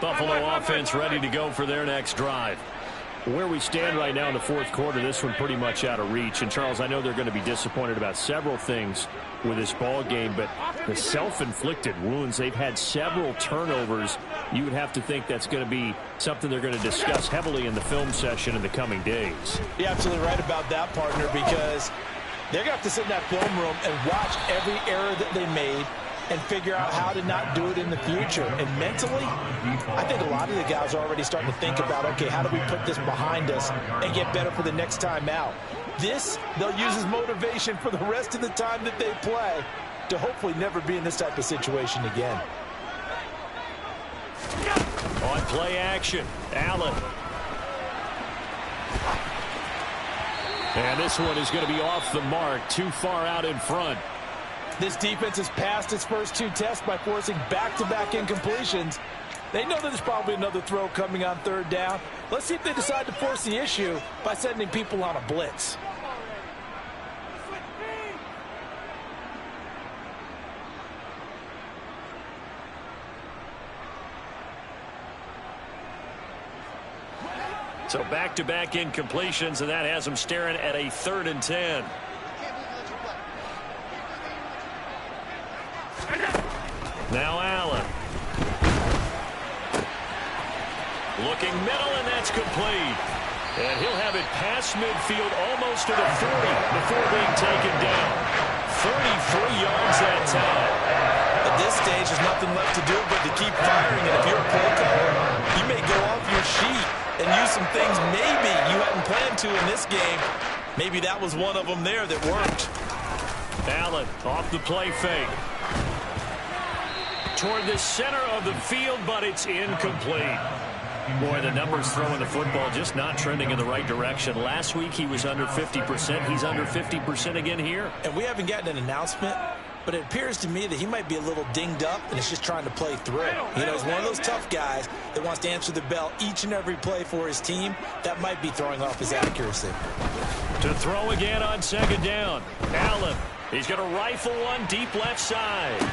Buffalo offense ready to go for their next drive. Where we stand right now in the fourth quarter, this one pretty much out of reach. And, Charles, I know they're going to be disappointed about several things with this ball game, but the self-inflicted wounds, they've had several turnovers. You would have to think that's going to be something they're going to discuss heavily in the film session in the coming days. You're absolutely right about that, partner, because they're going to have to sit in that film room and watch every error that they made and figure out how to not do it in the future. And mentally, I think a lot of the guys are already starting to think about, okay, how do we put this behind us and get better for the next time out? This, they'll use as motivation for the rest of the time that they play to hopefully never be in this type of situation again. On play action, Allen. And this one is going to be off the mark, too far out in front. This defense has passed its first 2 tests by forcing back-to-back incompletions. They know that there's probably another throw coming on 3rd down. Let's see if they decide to force the issue by sending people on a blitz. So back-to-back incompletions, and that has them staring at a 3rd and 10. Now Allen. Looking middle, and that's complete. And he'll have it past midfield almost to the 40 before being taken down. 33 yards that time. At this stage, there's nothing left to do but to keep firing. And if you're a play caller, you may go off your sheet and use some things maybe you hadn't planned to in this game. Maybe that was one of them there that worked. Allen off the play fake. Toward the center of the field, but it's incomplete. Boy, the numbers throwing the football just not trending in the right direction. Last week he was under 50%. He's under 50% again here. And we haven't gotten an announcement, but it appears to me that he might be a little dinged up and is just trying to play through. You know, he's one of those tough guys that wants to answer the bell each and every play for his team. That might be throwing off his accuracy. To throw again on second down. Allen, he's going to rifle one deep left side.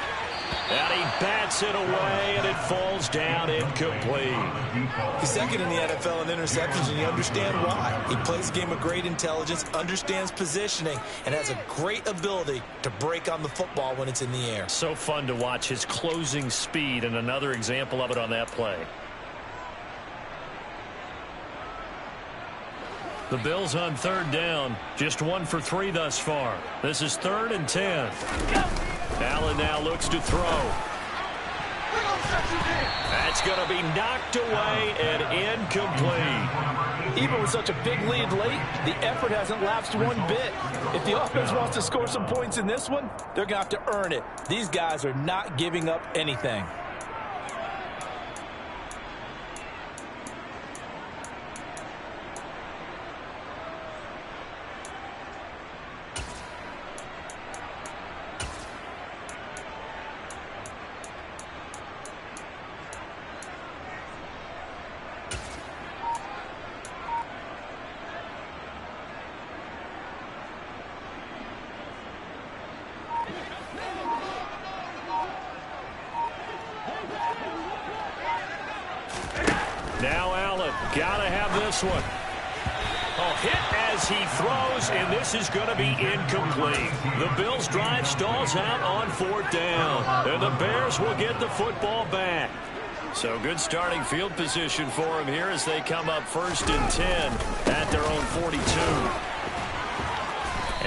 And he bats it away, and it falls down incomplete. He's second in the NFL in interceptions, and you understand why. He plays a game of great intelligence, understands positioning, and has a great ability to break on the football when it's in the air. So fun to watch his closing speed, and another example of it on that play. The Bills on third down, just 1 for 3 thus far. This is 3rd and 10. Allen now looks to throw. That's going to be knocked away and incomplete. Even with such a big lead late, the effort hasn't lapsed one bit. If the offense wants to score some points in this one, they're going to have to earn it. These guys are not giving up anything. Now Allen, gotta have this one. Oh, hit as he throws, and this is going to be incomplete. The Bills' drive stalls out on 4th down, and the Bears will get the football back. So good starting field position for him here as they come up 1st and 10 at their own 42.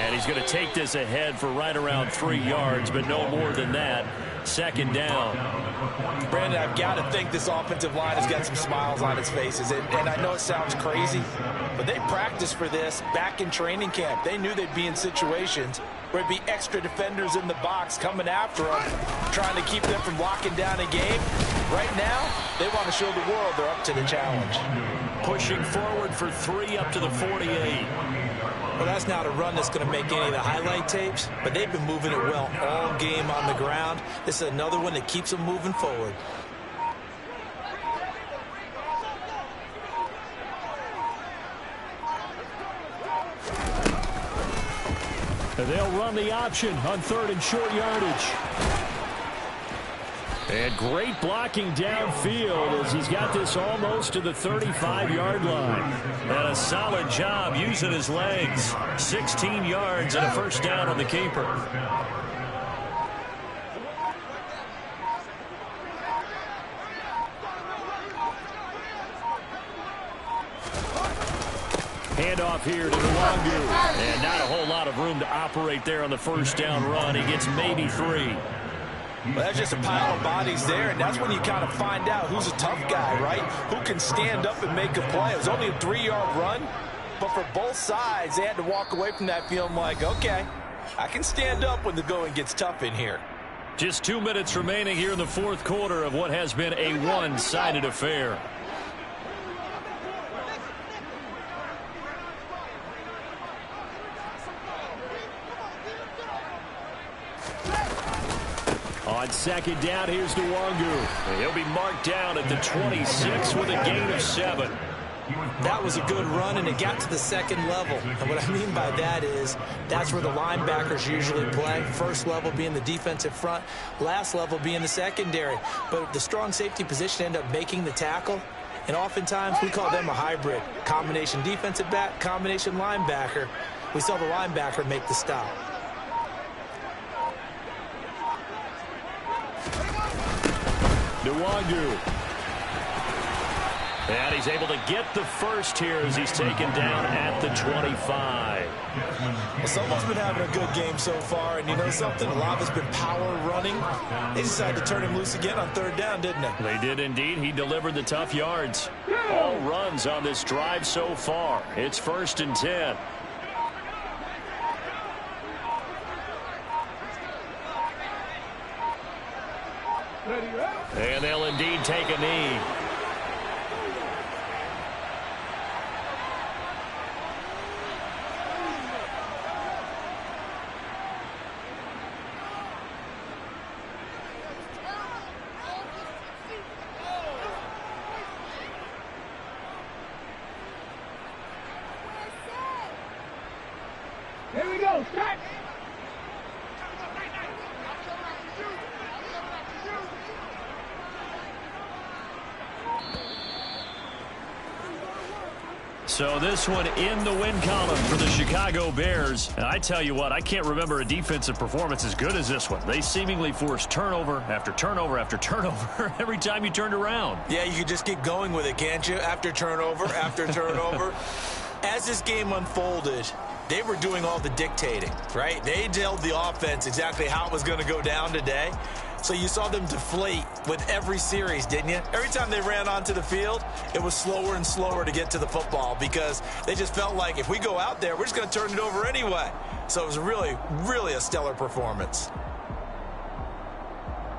And he's going to take this ahead for right around 3 yards, but no more than that. 2nd down. Brandon, I've got to think this offensive line has got some smiles on its faces. And I know it sounds crazy, but they practiced for this back in training camp. They knew they'd be in situations where it'd be extra defenders in the box coming after them, trying to keep them from locking down a game. Right now, they want to show the world they're up to the challenge. Pushing forward for 3 up to the 48. Well, that's not a run that's going to make any of the highlight tapes, but they've been moving it well all game on the ground. This is another one that keeps them moving forward. And they'll run the option on 3rd and short yardage. And great blocking downfield as he's got this almost to the 35-yard line. And a solid job using his legs. 16 yards and a 1st down on the keeper. Handoff here to Nwangu. And not a whole lot of room to operate there on the 1st down run. He gets maybe 3. Well, that's just a pile of bodies there, and that's when you kind of find out who's a tough guy, right? Who can stand up and make a play. It was only a 3-yard run, but for both sides, they had to walk away from that feeling like, okay, I can stand up when the going gets tough in here. Just 2 minutes remaining here in the 4th quarter of what has been a one-sided affair. On 2nd down, here's Nwangu. He'll be marked down at the 26 with a gain of 7. That was a good run, and it got to the 2nd level. And what I mean by that is that's where the linebackers usually play. 1st level being the defensive front, last level being the secondary. But the strong safety position ended up making the tackle. And oftentimes we call them a hybrid. Combination defensive back, combination linebacker. We saw the linebacker make the stop. Nwangu. And he's able to get the first here as he's taken down at the 25. Well, someone's been having a good game so far, and you know something? A lot of it's been power running. They decided to turn him loose again on 3rd down, didn't they? They did indeed. He delivered the tough yards. All runs on this drive so far. It's 1st and 10. And they'll indeed take a knee. Here we go. Start. So this one in the win column for the Chicago Bears. And I tell you what, I can't remember a defensive performance as good as this one. They seemingly forced turnover after turnover after turnover every time you turned around. Yeah, you could just keep going with it, can't you? After turnover, after turnover. As this game unfolded, they were doing all the dictating, right? They told the offense exactly how it was going to go down today. So you saw them deflate with every series, didn't you? Every time they ran onto the field, it was slower and slower to get to the football because they just felt like if we go out there, we're just going to turn it over anyway. So it was really, really a stellar performance.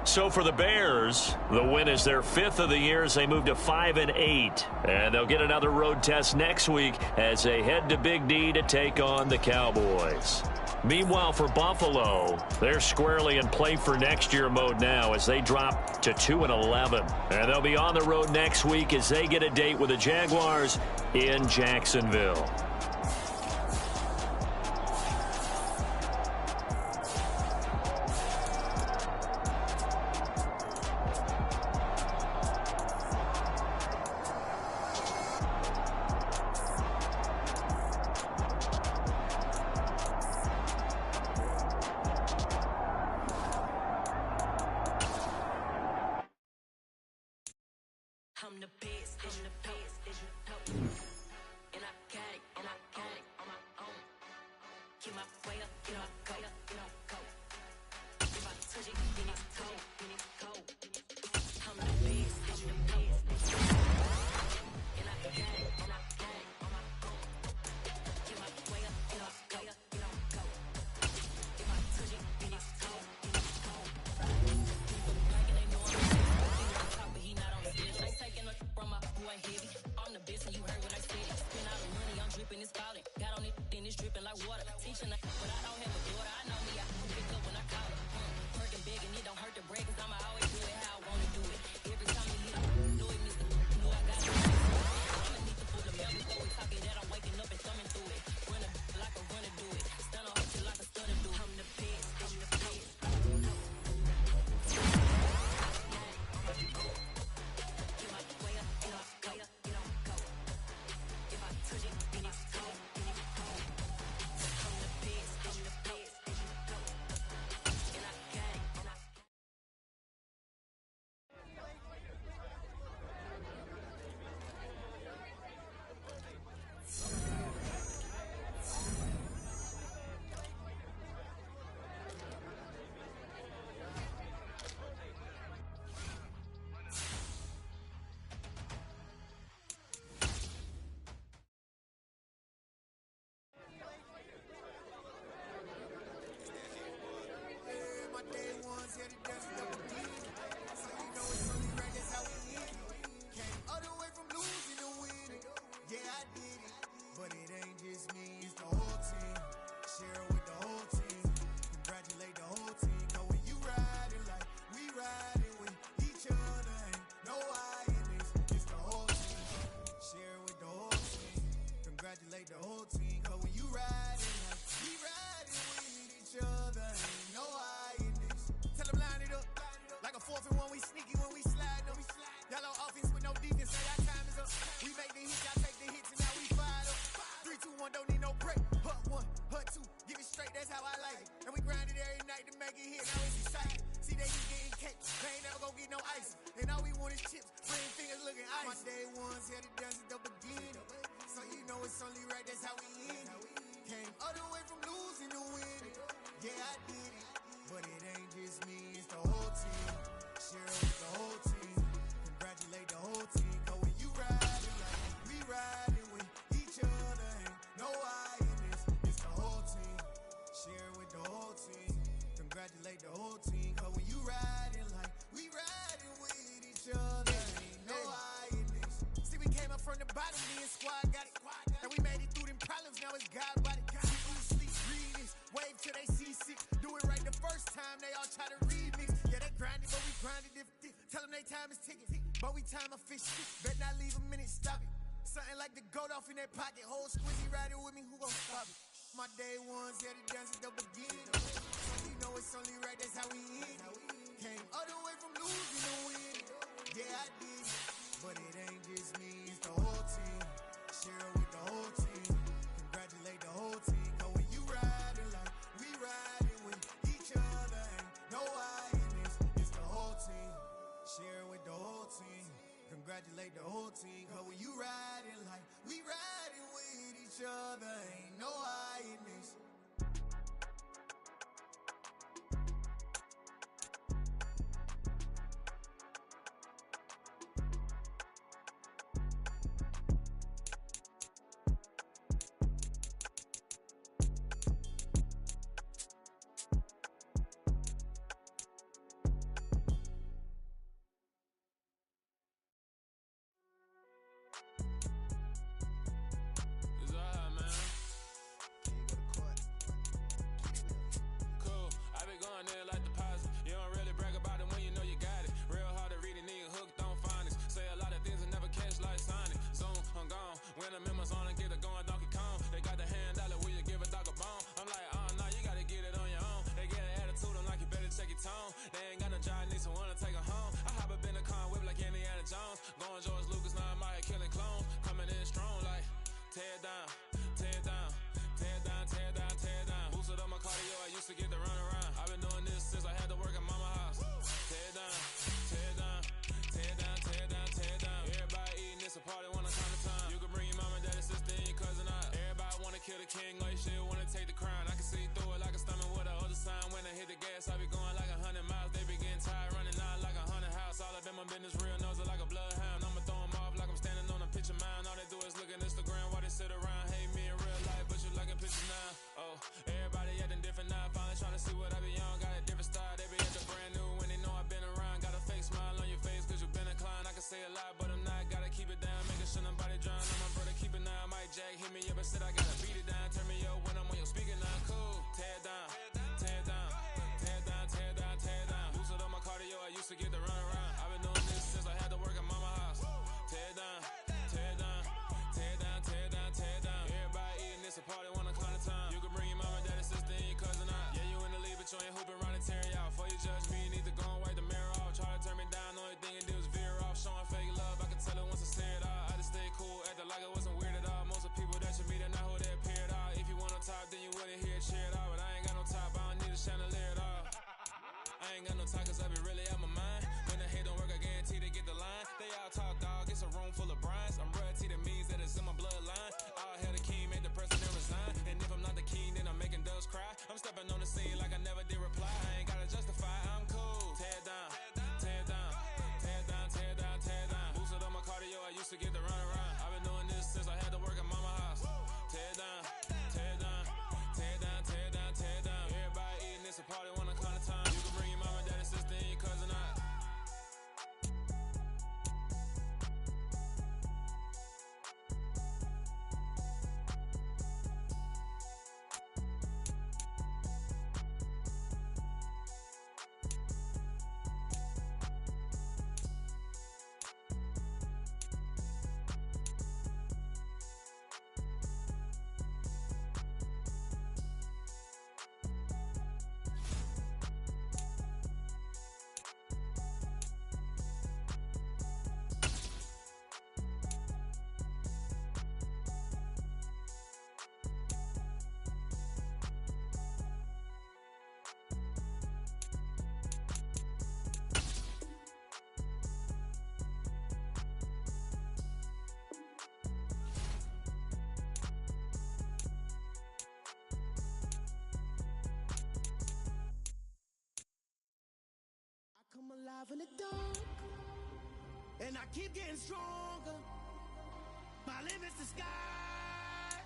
So for the Bears, the win is their 5th of the year as they move to 5-8. And they'll get another road test next week as they head to Big D to take on the Cowboys. Meanwhile, for Buffalo, they're squarely in play for next year mode now as they drop to 2-11. And they'll be on the road next week as they get a date with the Jaguars in Jacksonville. I'm the best, and the best, as you know. And I got it, on my own. Get my way up, get my go, go. If I touch it, then it's cold, I'm the best, as you know. And I got it, on my own. Get my way up, get my go, go. If I touch it, then it's cold, Like they know I'm top, but he not on the dish. Ain't taking a from my boy heavy. I'm the best, and you heard what I said. Spend all the money, I'm dripping, it's falling. Got on it, then it's dripping like water. Teaching, but I don't have a daughter. I know me, I can pick up when I call her. Working big, and it don't hurt to break, 'cause I'ma always do it how I wanna do it. Every time you leave, know it, Mr. Know I got it. I'ma need to pull the metal, so we talking that I'm waking up and thumbing through it. Run a like a runner do it. Stun on her like a stunner do. I'm the best, I'm the best. Get my way up, get my go, go. If I touch it, then it's cold, I'm the best, I'm the best, as you know. And I got it, and I time is ticking, but we time a fish. Bet not leave a minute, stop it. Something like the goat off in that pocket. Whole squizzy riding with me, who gon' stop it? My day ones, yeah, the dance at the beginning. So we know it's only right, that's how we end it. Came all the way from losing to win. Yeah, I did. But it ain't just me, it's the whole team. Share it with the whole team. Congratulate the whole team. Cause when you riding like we riding with each other, ain't no hiding. It's the whole team. Share it with the whole team. Congratulate the whole team. Cause when you riding like we riding with each other, ain't no hiding. Come alive in the dark, and I keep getting stronger. My limit's the sky.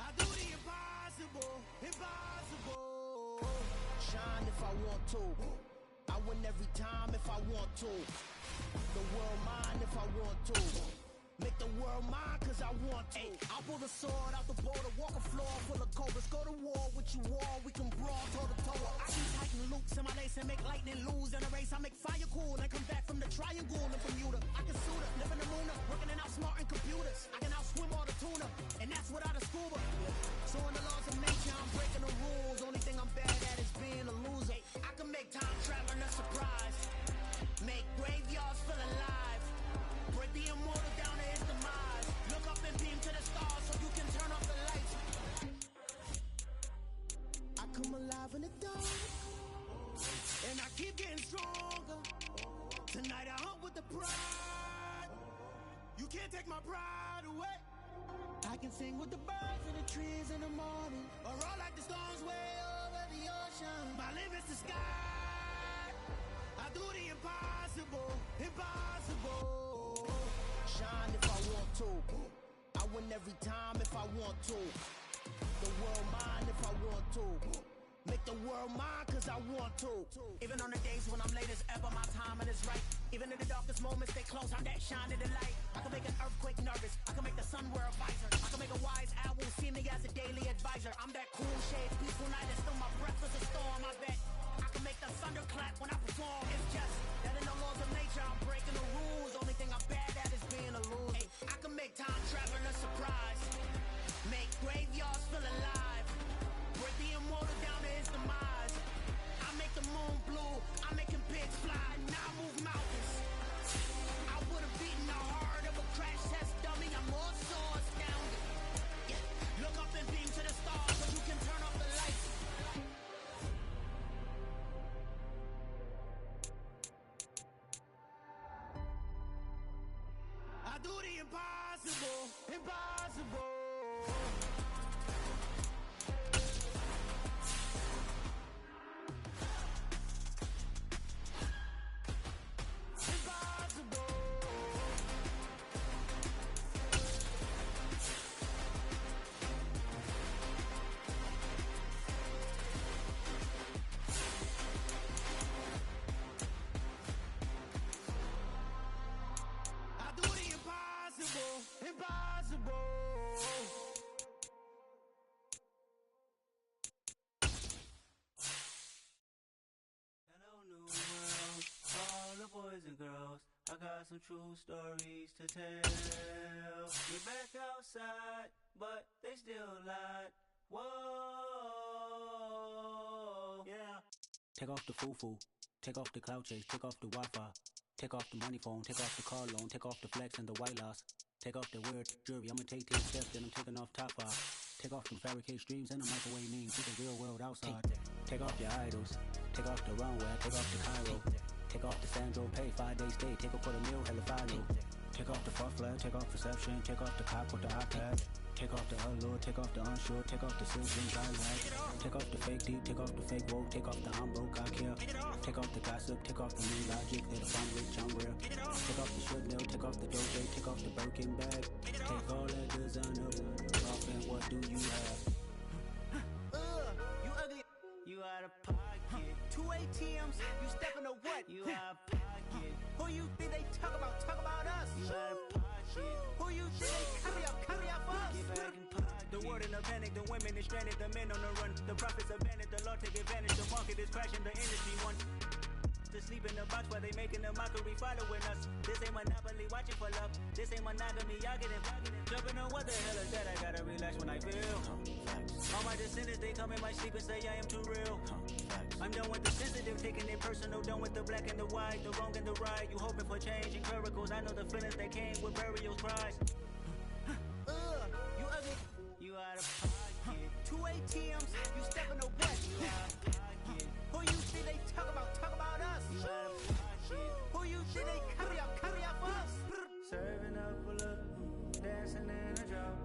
I do the impossible, impossible. Shine if I want to. I win every time if I want to. The world mine if I want to. Make the world mine cause I want to. I'll pull the sword out the border, walk a floor full of cobras. Go to war with you all, we can brawl toe to toe. I keep tightening loops in my lace and make lightning lose in a race. I make fire cool and come back from the triangle in Bermuda. I can suit up, live in the moon, working and outsmarting computers. I can outswim all the tuna, and that's without a scuba. So in the laws of nature, keep getting stronger. Tonight I hunt with the pride. You can't take my pride away. I can sing with the birds and the trees in the morning, or roll like the storms way over the ocean. My limits the sky. I do the impossible, impossible. Shine if I want to. I win every time if I want to. The world mine if I want to. Make the world mine cause I want to. Even on the days when I'm late as ever, my timing is right. Even in the darkest moments, stay close, I'm that shining the light. I can make an earthquake nervous, I can make the sun wear a visor. I can make a wise owl see me as a daily advisor. I'm that cool shade, peaceful night, and still my breath is a storm, I bet. I can make the thunder clap when I perform. It's just that in the laws of nature, I'm breaking the rules. Only thing I'm bad at is being a loser. Hey, I can make time travel a surprise. Make graveyards feel alive. Break the immortal down to his demise. I make the moon blue, I make him pigs fly. Now I move mountains. I would've beaten the heart of a crash test dummy. I'm more so astounded. Yeah. Look up and beam to the stars so you can turn off the lights. I do the impossible, impossible. Hello, new world, all the boys and girls. I got some true stories to tell. We're back outside, but they still lied. Whoa, yeah. Take off the foo-foo, take off the cloud chase, take off the Wi-Fi, take off the money phone, take off the car loan, take off the flex and the white loss. Take off the weird jewelry, I'ma take 10 steps, then I'm taking off top 5. Take off them fabricated streams and the microwave memes, take the real world outside. Take off your idols, take off the runway, take off the Cairo. Take off the Sandro, pay 5 days stay, take a quarter meal, hella final. Take off the far flag, take off perception, take off the cop with the iPad. Take off the allure, take off the unsure, take off the silk and lag. Take off the fake deep, take off the fake woke, take off the I'm broke, I care. Take off the gossip, take off the new logic, that if I'm rich, I'm rare. Take off the Chanel, take off the Doge, take off the Birkin bag. Take all that designer off and what do you have? You ugly. You out of pocket. 2 ATMs, you stepping to what? You out of pocket. Who you think they talk about? Talk about us. You out of pocket. Who you think they carry up for us? Get back in pocket. The world in a panic, the women is stranded, the men on the run. The profits abandoned, the law take advantage. The market is crashing, the industry wants to sleep in the box while they making a mockery following us. This ain't Monopoly, watching for love. This ain't monogamy, y'all getting jumping on what the hell is that? I gotta relax when I feel. All my descendants, they come in my sleep and say I am too real. I'm done with the sensitive, taking it personal. Done with the black and the white, the wrong and the right. You hoping for change and miracles. I know the feelings that came with burials, cries. You ugly. You out of pocket. 2 ATMs, you stepping to what? You out of pocket. Who you think they talk about? Talk about us. You out of pocket. Who you think they carry up for us? Serving up a look, dancing in a drop.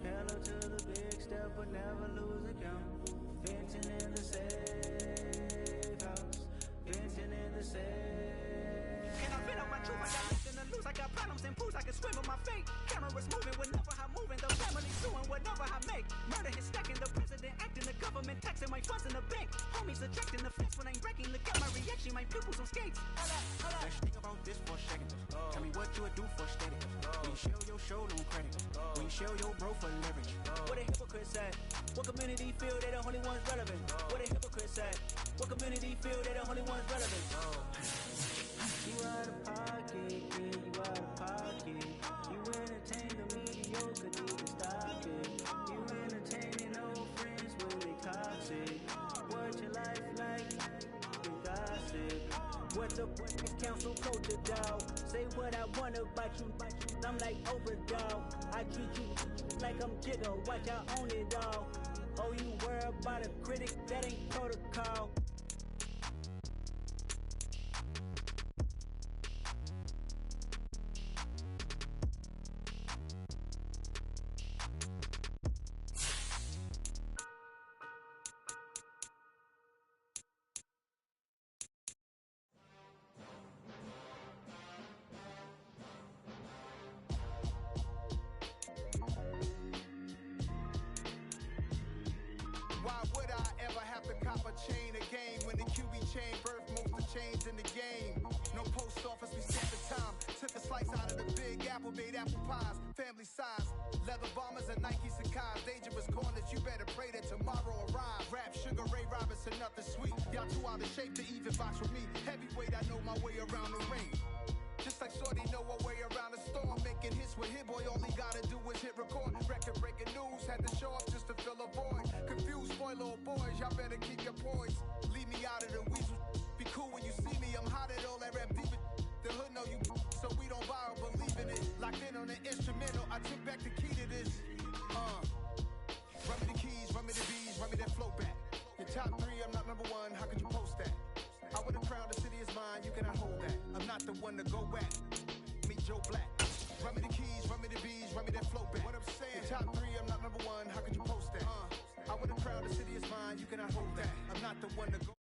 Hello to the big step, but never lose a count. Venting in the safe house. Venting in the safe. And I've been on my truth, I got nothing to lose. I got problems and pools, I can swim with my fate. Cameras moving whenever I'm moving. The family suing whatever I make. Murder is stacking, the president acting, the government taxing my funds in the bank. Homies attracting the fence when I'm breaking. Look at my reaction, my pupils on skates. Let's think about this for a second. Tell me what you would do for steady. When you show your show, no credit. When you show your bro for leverage. What a hypocrite said. What community feel they the only ones relevant? What a hypocrite said. What community feel they the only ones relevant? You out of pocket, yeah, you out of pocket. You entertain the mediocre, need to stop it. You entertaining old friends when they toxic. What your life like? You gossip. What's up, council culture, dog? Say what I want about you. I'm like overdog. I treat you like I'm Jigga. Watch I own it all. Oh, you worry about a critic? That ain't protocol. top of chain of game. When the QB chain birth most of chains in the game. No post office, we stand the time. Took a slice out of the big apple, made apple pies. Family size, leather bombers and Nike Sacai's. Dangerous corners, you better pray that tomorrow arrives. Rap, Sugar Ray Robinson, nothing sweet. Y'all too out of shape to even box with me. Heavyweight, I know my way around the ring. Just like Shorty know her way around the storm. Making hits with Hit Boy, all he gotta do is hit record. Record breaking news, had to show up just to fill a void. Confused boy, little boys, y'all better keep your poise. Leave me out of the weasel. Be cool when you see me, I'm hot at all that rap deep. The hood know you, so we don't buy or believe in it. Locked in on the instrumental, I took back the key to this. Run me the keys, run me the bees, run me that flow back. Your top 3, I'm not number 1, how could you post that? I would have crowned the city is mine, you cannot hold that. I'm not the one to go back. Meet Joe Black. Run me the keys, run me the bees, run me that flow back. What I'm saying, your top 3, I'm not number 1, how could you post that? I would have crowned the city is mine, you cannot hold that. I'm not the one to go